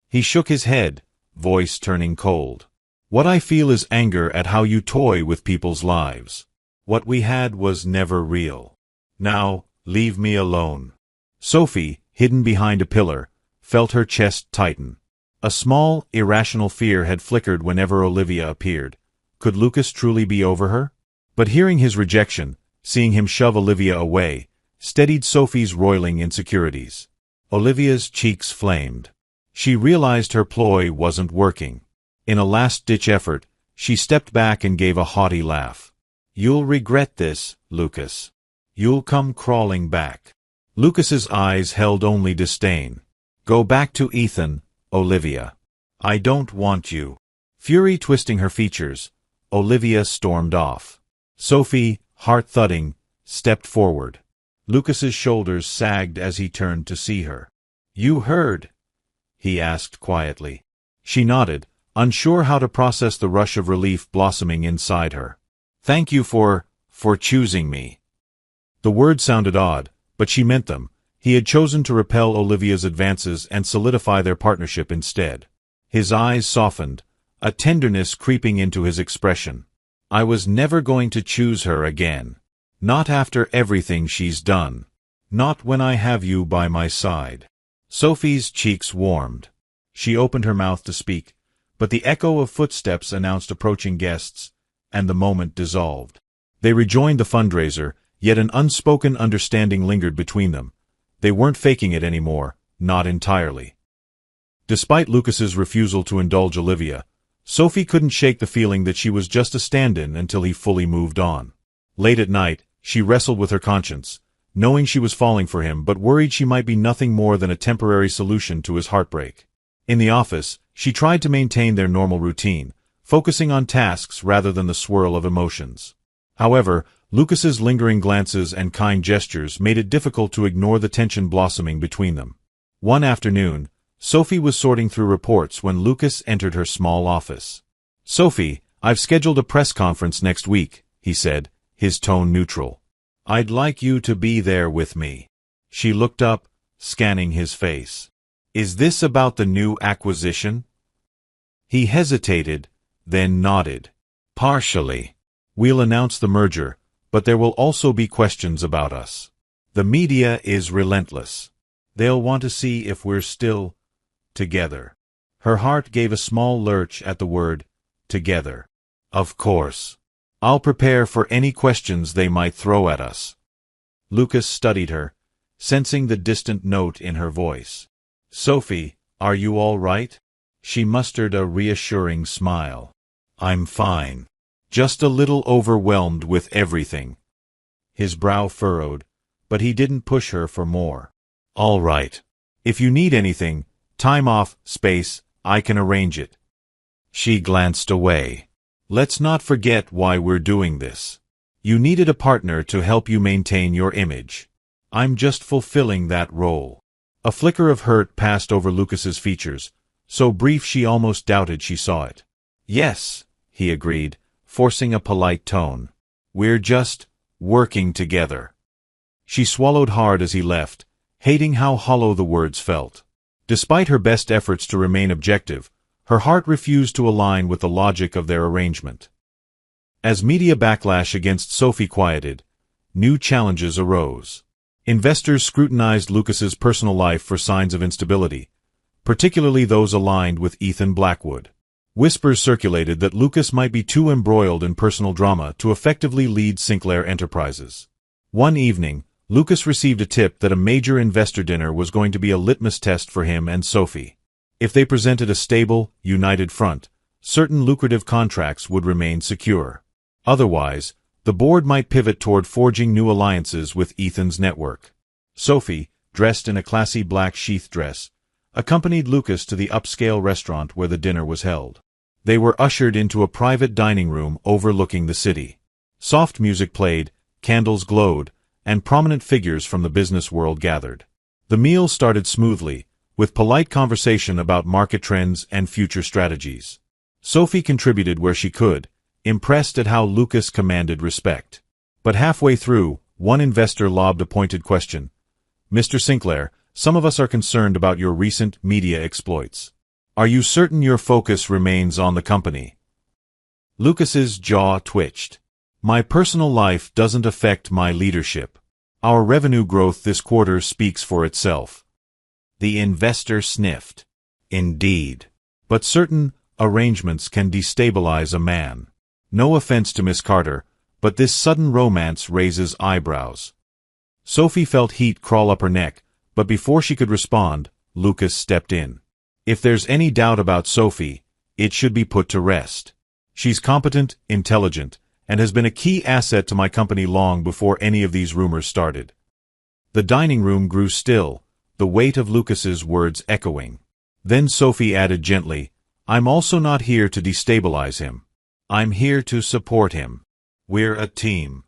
He shook his head, voice turning cold. What I feel is anger at how you toy with people's lives. What we had was never real. Now, leave me alone. Sophie, hidden behind a pillar, felt her chest tighten. A small, irrational fear had flickered whenever Olivia appeared. Could Lucas truly be over her? But hearing his rejection, seeing him shove Olivia away, steadied Sophie's roiling insecurities. Olivia's cheeks flamed. She realized her ploy wasn't working. In a last-ditch effort, she stepped back and gave a haughty laugh. You'll regret this, Lucas. You'll come crawling back. Lucas's eyes held only disdain. Go back to Ethan, Olivia. I don't want you. Fury twisting her features, Olivia stormed off. Sophie, heart thudding, stepped forward. Lucas's shoulders sagged as he turned to see her. You heard? He asked quietly. She nodded, unsure how to process the rush of relief blossoming inside her. Thank you for choosing me. The words sounded odd, but she meant them. He had chosen to repel Olivia's advances and solidify their partnership instead. His eyes softened, a tenderness creeping into his expression. I was never going to choose her again. Not after everything she's done. Not when I have you by my side. Sophie's cheeks warmed. She opened her mouth to speak, but the echo of footsteps announced approaching guests, and the moment dissolved. They rejoined the fundraiser, yet an unspoken understanding lingered between them. They weren't faking it anymore, not entirely. Despite Lucas's refusal to indulge Olivia, Sophie couldn't shake the feeling that she was just a stand-in until he fully moved on. Late at night, she wrestled with her conscience, knowing she was falling for him but worried she might be nothing more than a temporary solution to his heartbreak. In the office, she tried to maintain their normal routine, focusing on tasks rather than the swirl of emotions. However, Lucas's lingering glances and kind gestures made it difficult to ignore the tension blossoming between them. One afternoon, Sophie was sorting through reports when Lucas entered her small office. Sophie, I've scheduled a press conference next week, he said, his tone neutral. I'd like you to be there with me. She looked up, scanning his face. Is this about the new acquisition? He hesitated, then nodded. Partially. We'll announce the merger, but there will also be questions about us. The media is relentless. They'll want to see if we're still together. Her heart gave a small lurch at the word together. Of course. I'll prepare for any questions they might throw at us. Lucas studied her, sensing the distant note in her voice. Sophie, are you all right? She mustered a reassuring smile. I'm fine. Just a little overwhelmed with everything. His brow furrowed, but he didn't push her for more. All right. If you need anything, time off, space, I can arrange it. She glanced away. Let's not forget why we're doing this. You needed a partner to help you maintain your image. I'm just fulfilling that role. A flicker of hurt passed over Lucas's features, so brief she almost doubted she saw it. Yes, he agreed, forcing a polite tone. We're just working together. She swallowed hard as he left, hating how hollow the words felt. Despite her best efforts to remain objective, her heart refused to align with the logic of their arrangement. As media backlash against Sophie quieted, new challenges arose. Investors scrutinized Lucas's personal life for signs of instability, particularly those aligned with Ethan Blackwood. Whispers circulated that Lucas might be too embroiled in personal drama to effectively lead Sinclair Enterprises. One evening, Lucas received a tip that a major investor dinner was going to be a litmus test for him and Sophie. If they presented a stable, united front, certain lucrative contracts would remain secure. Otherwise, the board might pivot toward forging new alliances with Ethan's network. Sophie, dressed in a classy black sheath dress, accompanied Lucas to the upscale restaurant where the dinner was held. They were ushered into a private dining room overlooking the city. Soft music played, candles glowed, and prominent figures from the business world gathered. The meal started smoothly, with polite conversation about market trends and future strategies. Sophie contributed where she could, impressed at how Lucas commanded respect. But halfway through, one investor lobbed a pointed question. Mr. Sinclair, some of us are concerned about your recent media exploits. Are you certain your focus remains on the company? Lucas's jaw twitched. My personal life doesn't affect my leadership. Our revenue growth this quarter speaks for itself. The investor sniffed. Indeed. But certain arrangements can destabilize a man. No offense to Miss Carter, but this sudden romance raises eyebrows. Sophie felt heat crawl up her neck, but before she could respond, Lucas stepped in. If there's any doubt about Sophie, it should be put to rest. She's competent, intelligent, and has been a key asset to my company long before any of these rumors started. The dining room grew still, the weight of Lucas's words echoing. Then Sophie added gently, I'm also not here to destabilize him. I'm here to support him. We're a team.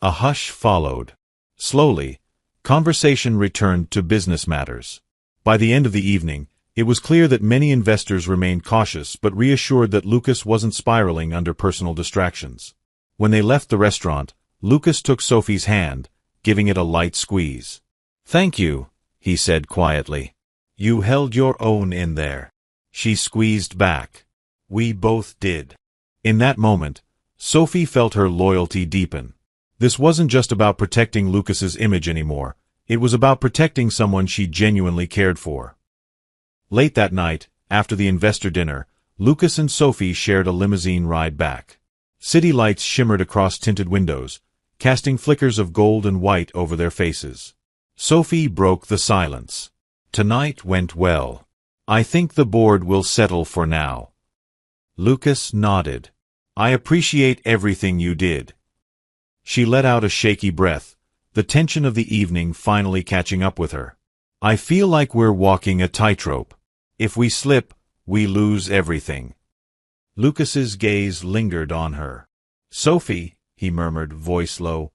A hush followed. Slowly, conversation returned to business matters. By the end of the evening, it was clear that many investors remained cautious but reassured that Lucas wasn't spiraling under personal distractions. When they left the restaurant, Lucas took Sophie's hand, giving it a light squeeze. Thank you, he said quietly. You held your own in there. She squeezed back. We both did. In that moment, Sophie felt her loyalty deepen. This wasn't just about protecting Lucas's image anymore. It was about protecting someone she genuinely cared for. Late that night, after the investor dinner, Lucas and Sophie shared a limousine ride back. City lights shimmered across tinted windows, casting flickers of gold and white over their faces. Sophie broke the silence. Tonight went well. I think the board will settle for now. Lucas nodded. I appreciate everything you did. She let out a shaky breath, the tension of the evening finally catching up with her. I feel like we're walking a tightrope. If we slip, we lose everything. Lucas's gaze lingered on her. Sophie, he murmured, voice low,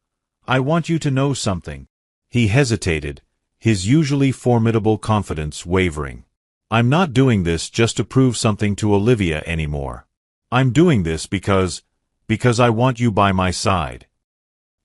I want you to know something. He hesitated, his usually formidable confidence wavering. I'm not doing this just to prove something to Olivia anymore. I'm doing this because I want you by my side.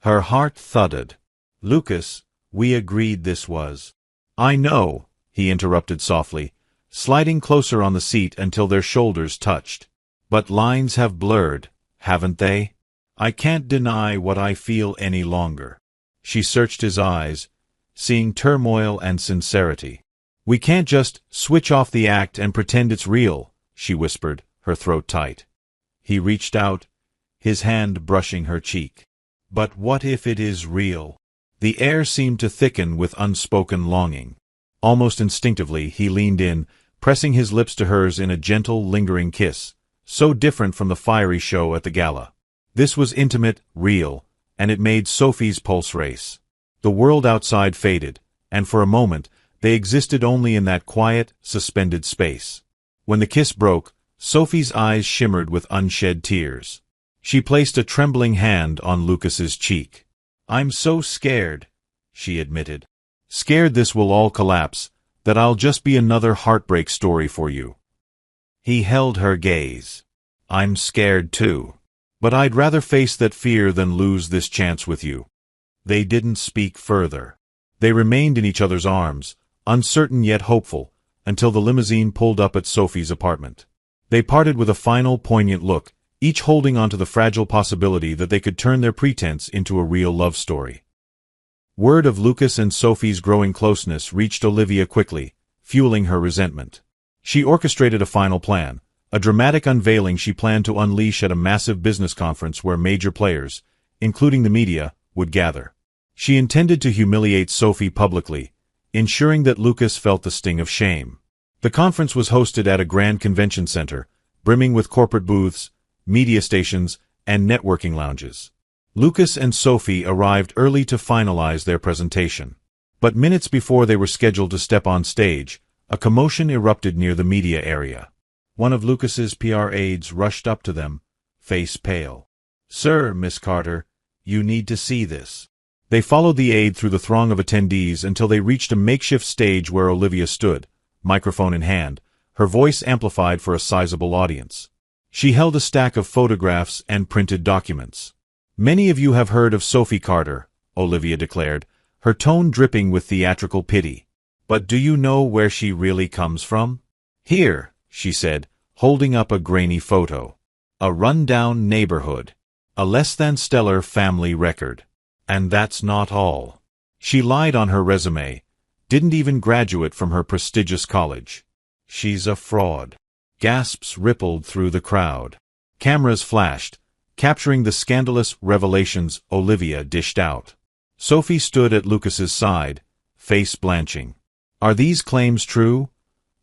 Her heart thudded. Lucas, we agreed this was. I know, he interrupted softly, sliding closer on the seat until their shoulders touched. But lines have blurred, haven't they? I can't deny what I feel any longer. She searched his eyes, seeing turmoil and sincerity. We can't just switch off the act and pretend it's real, she whispered, her throat tight. He reached out, his hand brushing her cheek. But what if it is real? The air seemed to thicken with unspoken longing. Almost instinctively, he leaned in, pressing his lips to hers in a gentle, lingering kiss, so different from the fiery show at the gala. This was intimate, real, and it made Sophie's pulse race. The world outside faded, and for a moment, they existed only in that quiet, suspended space. When the kiss broke, Sophie's eyes shimmered with unshed tears. She placed a trembling hand on Lucas's cheek. "I'm so scared," she admitted. "Scared this will all collapse, that I'll just be another heartbreak story for you." He held her gaze. "I'm scared too. But I'd rather face that fear than lose this chance with you." They didn't speak further. They remained in each other's arms, uncertain yet hopeful, until the limousine pulled up at Sophie's apartment. They parted with a final poignant look, each holding onto the fragile possibility that they could turn their pretense into a real love story. Word of Lucas and Sophie's growing closeness reached Olivia quickly, fueling her resentment. She orchestrated a final plan, a dramatic unveiling she planned to unleash at a massive business conference where major players, including the media, would gather. She intended to humiliate Sophie publicly, ensuring that Lucas felt the sting of shame. The conference was hosted at a grand convention center, brimming with corporate booths, media stations, and networking lounges. Lucas and Sophie arrived early to finalize their presentation. But minutes before they were scheduled to step on stage, a commotion erupted near the media area. One of Lucas's PR aides rushed up to them, face pale. "Sir, Miss Carter, you need to see this." They followed the aide through the throng of attendees until they reached a makeshift stage where Olivia stood, microphone in hand, her voice amplified for a sizable audience. She held a stack of photographs and printed documents. "Many of you have heard of Sophie Carter," Olivia declared, her tone dripping with theatrical pity. "But do you know where she really comes from?" "Here," she said, holding up a grainy photo. "A run-down neighborhood. A less-than-stellar family record. And that's not all. She lied on her resume, didn't even graduate from her prestigious college. She's a fraud." Gasps rippled through the crowd. Cameras flashed, capturing the scandalous revelations Olivia dished out. Sophie stood at Lucas's side, face blanching. "Are these claims true?"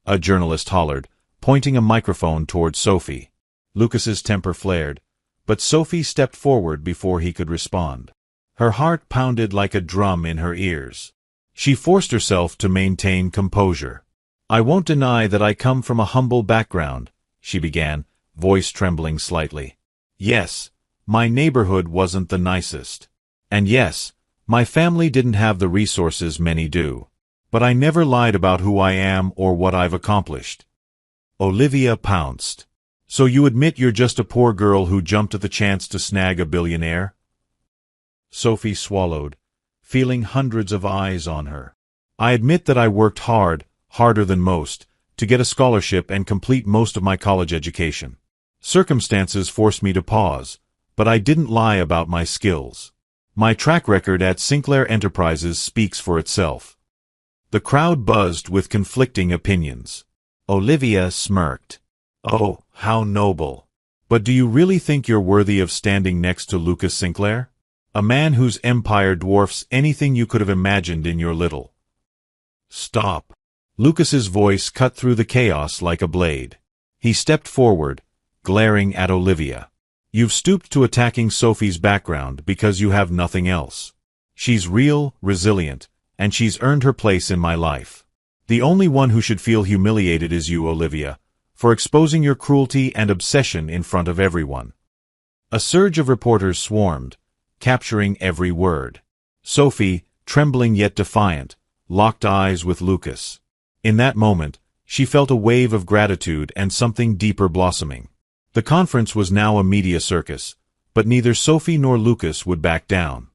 a journalist hollered, pointing a microphone toward Sophie. Lucas's temper flared, but Sophie stepped forward before he could respond. Her heart pounded like a drum in her ears. She forced herself to maintain composure. "I won't deny that I come from a humble background," she began, voice trembling slightly. "Yes, my neighborhood wasn't the nicest. And yes, my family didn't have the resources many do. But I never lied about who I am or what I've accomplished." Olivia pounced. "So you admit you're just a poor girl who jumped at the chance to snag a billionaire?" Sophie swallowed, feeling hundreds of eyes on her. "I admit that I worked hard, harder than most, to get a scholarship and complete most of my college education. Circumstances forced me to pause, but I didn't lie about my skills. My track record at Sinclair Enterprises speaks for itself." The crowd buzzed with conflicting opinions. Olivia smirked. "Oh, how noble. But do you really think you're worthy of standing next to Lucas Sinclair? A man whose empire dwarfs anything you could have imagined in your little." "Stop." Lucas's voice cut through the chaos like a blade. He stepped forward, glaring at Olivia. "You've stooped to attacking Sophie's background because you have nothing else. She's real, resilient, and she's earned her place in my life. The only one who should feel humiliated is you, Olivia, for exposing your cruelty and obsession in front of everyone." A surge of reporters swarmed, capturing every word. Sophie, trembling yet defiant, locked eyes with Lucas. In that moment, she felt a wave of gratitude and something deeper blossoming. The conference was now a media circus, but neither Sophie nor Lucas would back down.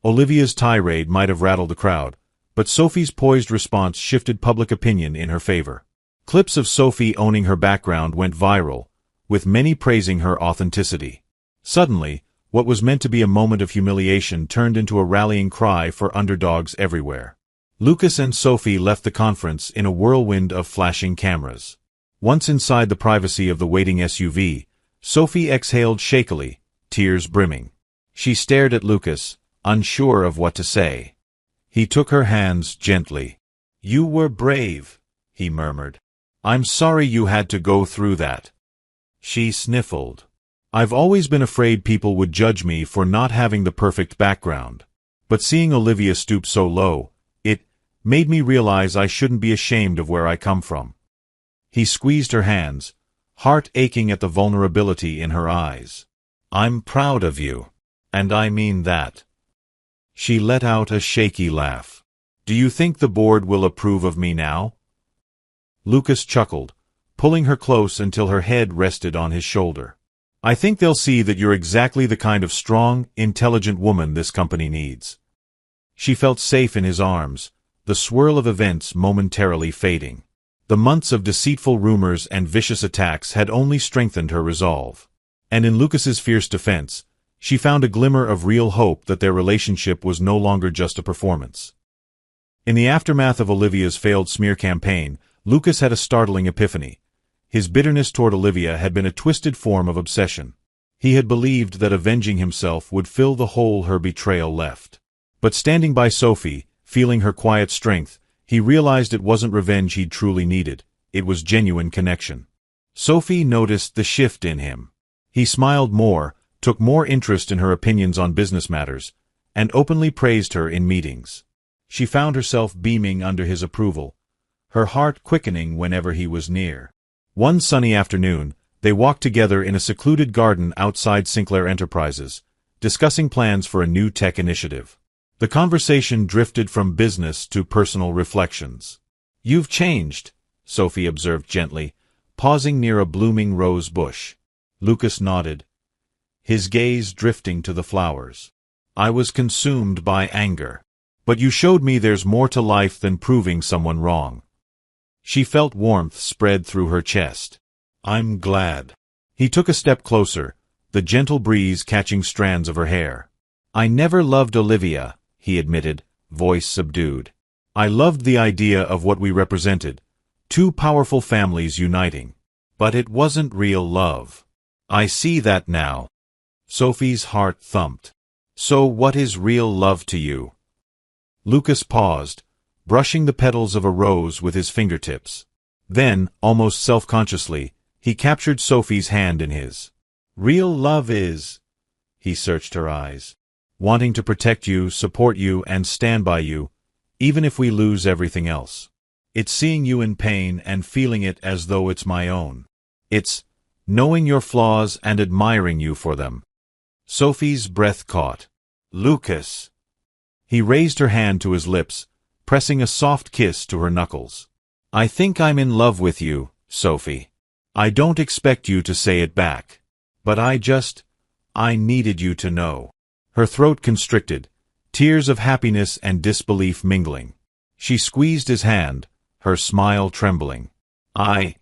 Olivia's tirade might have rattled the crowd, but Sophie's poised response shifted public opinion in her favor. Clips of Sophie owning her background went viral, with many praising her authenticity. Suddenly, what was meant to be a moment of humiliation turned into a rallying cry for underdogs everywhere. Lucas and Sophie left the conference in a whirlwind of flashing cameras. Once inside the privacy of the waiting SUV, Sophie exhaled shakily, tears brimming. She stared at Lucas, unsure of what to say. He took her hands gently. "You were brave," he murmured. "I'm sorry you had to go through that." She sniffled. "I've always been afraid people would judge me for not having the perfect background. But seeing Olivia stoop so low, it made me realize I shouldn't be ashamed of where I come from." He squeezed her hands, heart aching at the vulnerability in her eyes. "I'm proud of you. And I mean that." She let out a shaky laugh. "Do you think the board will approve of me now?" Lucas chuckled, pulling her close until her head rested on his shoulder. "I think they'll see that you're exactly the kind of strong, intelligent woman this company needs." She felt safe in his arms, the swirl of events momentarily fading. The months of deceitful rumors and vicious attacks had only strengthened her resolve. And in Lucas's fierce defense, she found a glimmer of real hope that their relationship was no longer just a performance. In the aftermath of Olivia's failed smear campaign, Lucas had a startling epiphany. His bitterness toward Olivia had been a twisted form of obsession. He had believed that avenging himself would fill the hole her betrayal left. But standing by Sophie, feeling her quiet strength, he realized it wasn't revenge he'd truly needed, it was genuine connection. Sophie noticed the shift in him. He smiled more, took more interest in her opinions on business matters, and openly praised her in meetings. She found herself beaming under his approval, her heart quickening whenever he was near. One sunny afternoon, they walked together in a secluded garden outside Sinclair Enterprises, discussing plans for a new tech initiative. The conversation drifted from business to personal reflections. "You've changed," Sophie observed gently, pausing near a blooming rose bush. Lucas nodded, his gaze drifting to the flowers. "I was consumed by anger. But you showed me there's more to life than proving someone wrong." She felt warmth spread through her chest. "I'm glad." He took a step closer, the gentle breeze catching strands of her hair. "I never loved Olivia," he admitted, voice subdued. "I loved the idea of what we represented, two powerful families uniting. But it wasn't real love. I see that now." Sophie's heart thumped. "So what is real love to you?" Lucas paused, brushing the petals of a rose with his fingertips. Then, almost self-consciously, he captured Sophie's hand in his. "Real love is—" He searched her eyes. "Wanting to protect you, support you, and stand by you, even if we lose everything else. It's seeing you in pain and feeling it as though it's my own. It's knowing your flaws and admiring you for them." Sophie's breath caught. "Lucas!" He raised her hand to his lips, pressing a soft kiss to her knuckles. "I think I'm in love with you, Sophie. I don't expect you to say it back. But I needed you to know." Her throat constricted, tears of happiness and disbelief mingling. She squeezed his hand, her smile trembling. I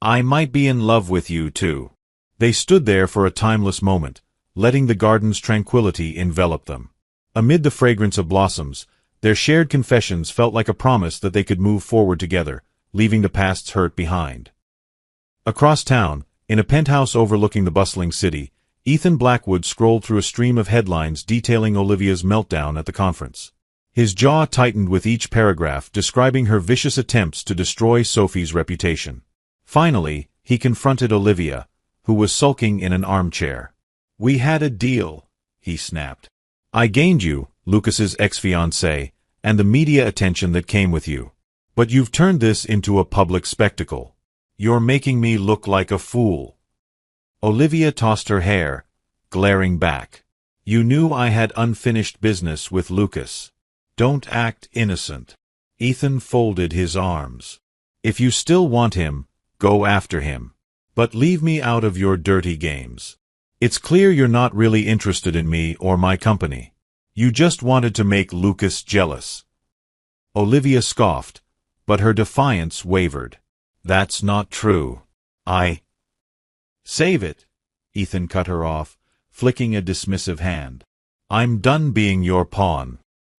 might be in love with you too." They stood there for a timeless moment, letting the garden's tranquility envelop them. Amid the fragrance of blossoms, their shared confessions felt like a promise that they could move forward together, leaving the past's hurt behind. Across town, in a penthouse overlooking the bustling city, Ethan Blackwood scrolled through a stream of headlines detailing Olivia's meltdown at the conference. His jaw tightened with each paragraph describing her vicious attempts to destroy Sophie's reputation. Finally, he confronted Olivia, who was sulking in an armchair. "We had a deal," he snapped. "I gained you, Lucas's ex-fiancée, and the media attention that came with you. But you've turned this into a public spectacle. You're making me look like a fool." Olivia tossed her hair, glaring back. "You knew I had unfinished business with Lucas. Don't act innocent." Ethan folded his arms. "If you still want him, go after him. But leave me out of your dirty games. It's clear you're not really interested in me or my company. You just wanted to make Lucas jealous." Olivia scoffed, but her defiance wavered. "That's not true. Save it," Ethan cut her off, flicking a dismissive hand. "I'm done being your pawn."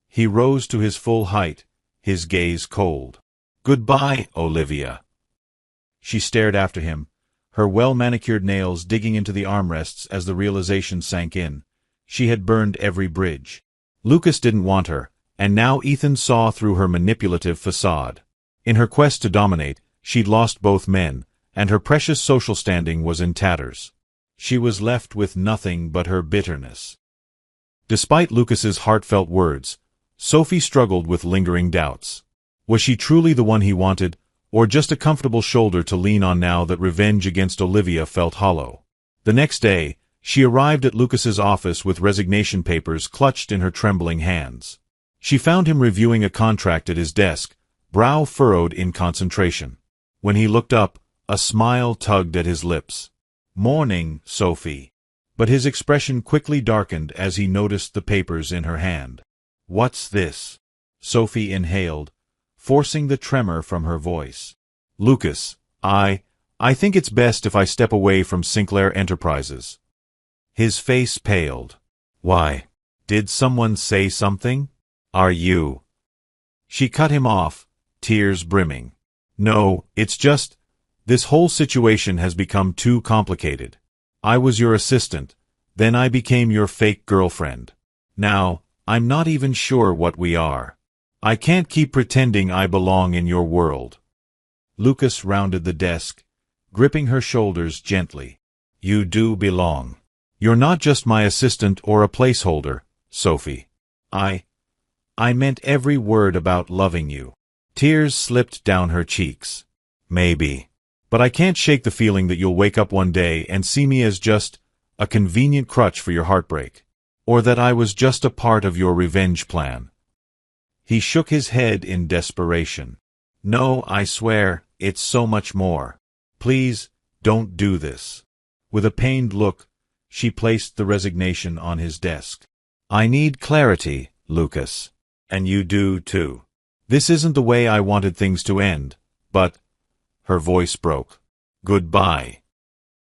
He rose to his full height, his gaze cold. "Goodbye, Olivia." She stared after him, her well-manicured nails digging into the armrests as the realization sank in. She had burned every bridge. Lucas didn't want her, and now Ethan saw through her manipulative facade. In her quest to dominate, she'd lost both men, and her precious social standing was in tatters. She was left with nothing but her bitterness. Despite Lucas's heartfelt words, Sophie struggled with lingering doubts. Was she truly the one he wanted, or just a comfortable shoulder to lean on now that revenge against Olivia felt hollow? The next day, she arrived at Lucas's office with resignation papers clutched in her trembling hands. She found him reviewing a contract at his desk, brow furrowed in concentration. When he looked up, a smile tugged at his lips. "Morning, Sophie." But his expression quickly darkened as he noticed the papers in her hand. "What's this?" Sophie inhaled, forcing the tremor from her voice. "Lucas, I think it's best if I step away from Sinclair Enterprises." His face paled. "Why? Did someone say something? Are you—" She cut him off, tears brimming. "No, it's just, this whole situation has become too complicated. I was your assistant, then I became your fake girlfriend. Now, I'm not even sure what we are. I can't keep pretending I belong in your world." Lucas rounded the desk, gripping her shoulders gently. "You do belong. You're not just my assistant or a placeholder, Sophie. I meant every word about loving you." Tears slipped down her cheeks. "Maybe. But I can't shake the feeling that you'll wake up one day and see me as just a convenient crutch for your heartbreak. Or that I was just a part of your revenge plan." He shook his head in desperation. "No, I swear, it's so much more. Please, don't do this." With a pained look, she placed the resignation on his desk. "I need clarity, Lucas. And you do, too. This isn't the way I wanted things to end, but—" Her voice broke. "Goodbye."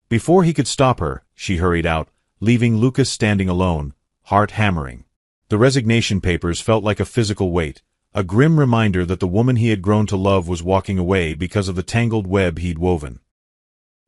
Before he could stop her, she hurried out, leaving Lucas standing alone, heart hammering. The resignation papers felt like a physical weight, a grim reminder that the woman he had grown to love was walking away because of the tangled web he'd woven.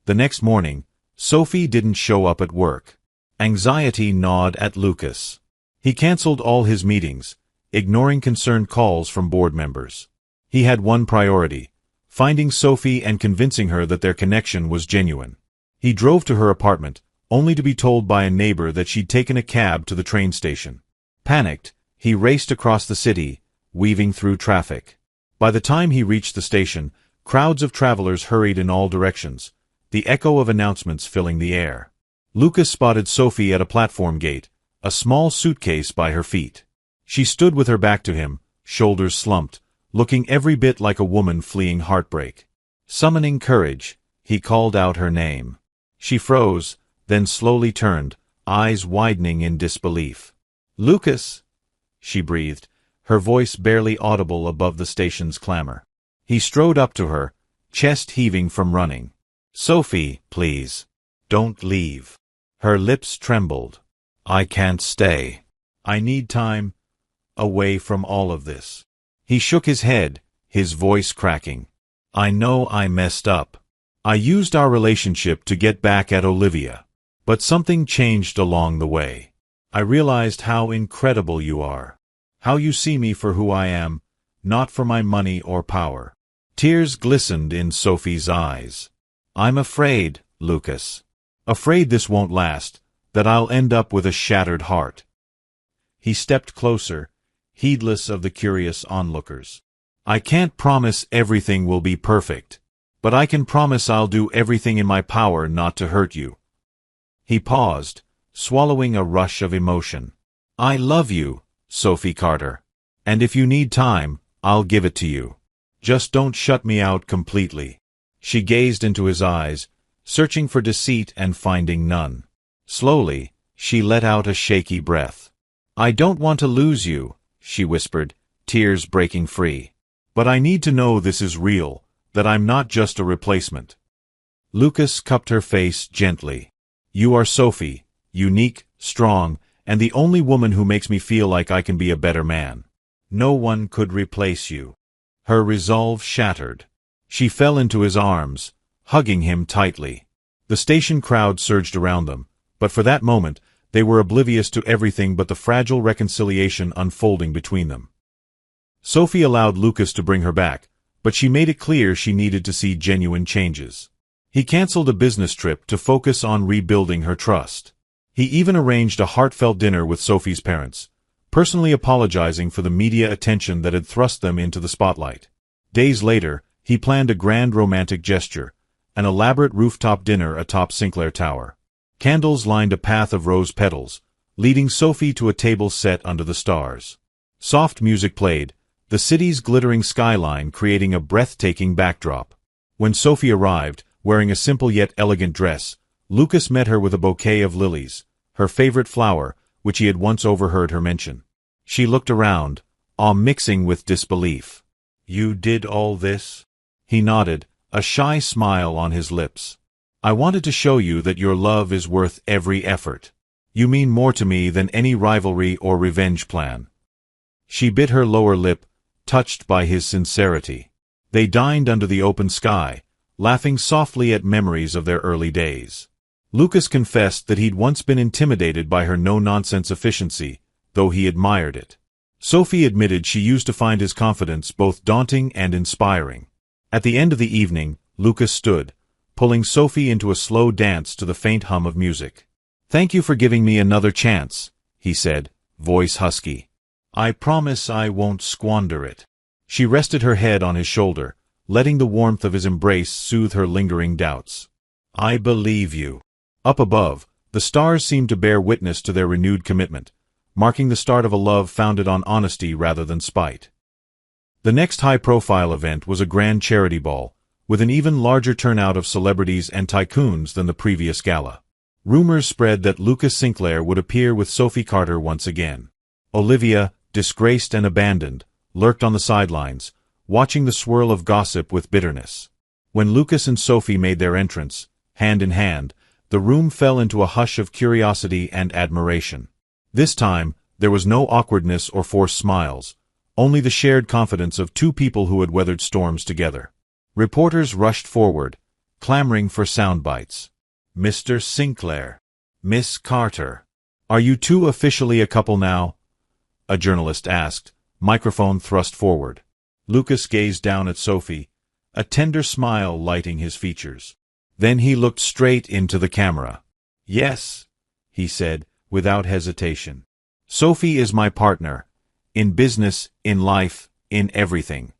The next morning, Sophie didn't show up at work. Anxiety gnawed at Lucas. He canceled all his meetings, ignoring concerned calls from board members. He had one priority: finding Sophie and convincing her that their connection was genuine. He drove to her apartment, only to be told by a neighbor that she'd taken a cab to the train station. Panicked, he raced across the city, weaving through traffic. By the time he reached the station, crowds of travelers hurried in all directions, the echo of announcements filling the air. Lucas spotted Sophie at a platform gate, a small suitcase by her feet. She stood with her back to him, shoulders slumped, looking every bit like a woman fleeing heartbreak. Summoning courage, he called out her name. She froze, then slowly turned, eyes widening in disbelief. "Lucas!" she breathed, her voice barely audible above the station's clamor. He strode up to her, chest heaving from running. "Sophie, please. Don't leave." Her lips trembled. "I can't stay. I need time away from all of this." He shook his head, his voice cracking. "I know I messed up. I used our relationship to get back at Olivia. But something changed along the way. I realized how incredible you are. How you see me for who I am, not for my money or power." Tears glistened in Sophie's eyes. "I'm afraid, Lucas. Afraid this won't last, that I'll end up with a shattered heart." He stepped closer, heedless of the curious onlookers. "I can't promise everything will be perfect, but I can promise I'll do everything in my power not to hurt you." He paused, swallowing a rush of emotion. "I love you, Sophie Carter. And if you need time, I'll give it to you. Just don't shut me out completely." She gazed into his eyes, searching for deceit and finding none. Slowly, she let out a shaky breath. "I don't want to lose you," she whispered, tears breaking free. "But I need to know this is real, that I'm not just a replacement." Lucas cupped her face gently. "You are Sophie, unique, strong, and the only woman who makes me feel like I can be a better man. No one could replace you." Her resolve shattered. She fell into his arms, hugging him tightly. The station crowd surged around them, but for that moment, they were oblivious to everything but the fragile reconciliation unfolding between them. Sophie allowed Lucas to bring her back, but she made it clear she needed to see genuine changes. He canceled a business trip to focus on rebuilding her trust. He even arranged a heartfelt dinner with Sophie's parents, personally apologizing for the media attention that had thrust them into the spotlight. Days later, he planned a grand romantic gesture, an elaborate rooftop dinner atop Sinclair Tower. Candles lined a path of rose petals, leading Sophie to a table set under the stars. Soft music played, the city's glittering skyline creating a breathtaking backdrop. When Sophie arrived, wearing a simple yet elegant dress, Lucas met her with a bouquet of lilies, her favorite flower, which he had once overheard her mention. She looked around, awe mixing with disbelief. "You did all this?" He nodded, a shy smile on his lips. "I wanted to show you that your love is worth every effort. You mean more to me than any rivalry or revenge plan." She bit her lower lip, touched by his sincerity. They dined under the open sky, laughing softly at memories of their early days. Lucas confessed that he'd once been intimidated by her no-nonsense efficiency, though he admired it. Sophie admitted she used to find his confidence both daunting and inspiring. At the end of the evening, Lucas stood, pulling Sophie into a slow dance to the faint hum of music. "Thank you for giving me another chance," he said, voice husky. "I promise I won't squander it." She rested her head on his shoulder, letting the warmth of his embrace soothe her lingering doubts. "I believe you." Up above, the stars seemed to bear witness to their renewed commitment, marking the start of a love founded on honesty rather than spite. The next high-profile event was a grand charity ball, with an even larger turnout of celebrities and tycoons than the previous gala. Rumors spread that Lucas Sinclair would appear with Sophie Carter once again. Olivia, disgraced and abandoned, lurked on the sidelines, watching the swirl of gossip with bitterness. When Lucas and Sophie made their entrance, hand in hand, the room fell into a hush of curiosity and admiration. This time, there was no awkwardness or forced smiles, only the shared confidence of two people who had weathered storms together. Reporters rushed forward, clamoring for sound bites. "Mr. Sinclair, Miss Carter, are you two officially a couple now?" a journalist asked, microphone thrust forward. Lucas gazed down at Sophie, a tender smile lighting his features. Then he looked straight into the camera. "Yes," he said, without hesitation. "Sophie is my partner. In business, in life, in everything."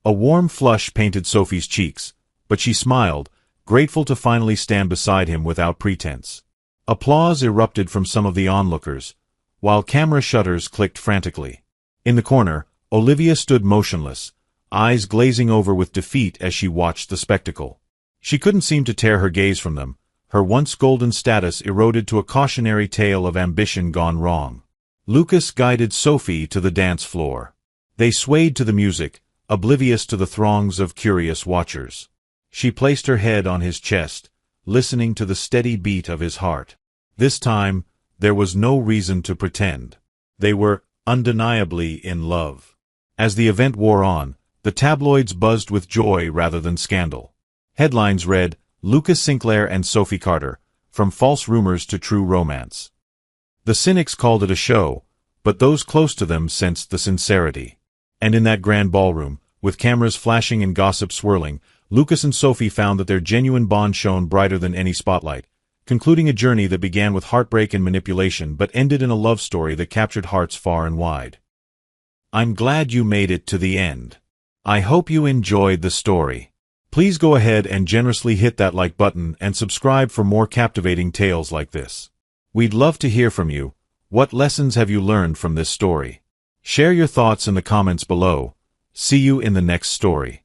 A warm flush painted Sophie's cheeks, but she smiled, grateful to finally stand beside him without pretense. Applause erupted from some of the onlookers, while camera shutters clicked frantically. In the corner, Olivia stood motionless, eyes glazing over with defeat as she watched the spectacle. She couldn't seem to tear her gaze from them, her once golden status eroded to a cautionary tale of ambition gone wrong. Lucas guided Sophie to the dance floor. They swayed to the music, oblivious to the throngs of curious watchers. She placed her head on his chest, listening to the steady beat of his heart. This time, there was no reason to pretend. They were undeniably in love. As the event wore on, the tabloids buzzed with joy rather than scandal. Headlines read, "Lucas Sinclair and Sophie Carter, from false rumors to true romance." The cynics called it a show, but those close to them sensed the sincerity. And in that grand ballroom, with cameras flashing and gossip swirling, Lucas and Sophie found that their genuine bond shone brighter than any spotlight, concluding a journey that began with heartbreak and manipulation but ended in a love story that captured hearts far and wide. I'm glad you made it to the end. I hope you enjoyed the story. Please go ahead and generously hit that like button and subscribe for more captivating tales like this. We'd love to hear from you. What lessons have you learned from this story? Share your thoughts in the comments below. See you in the next story.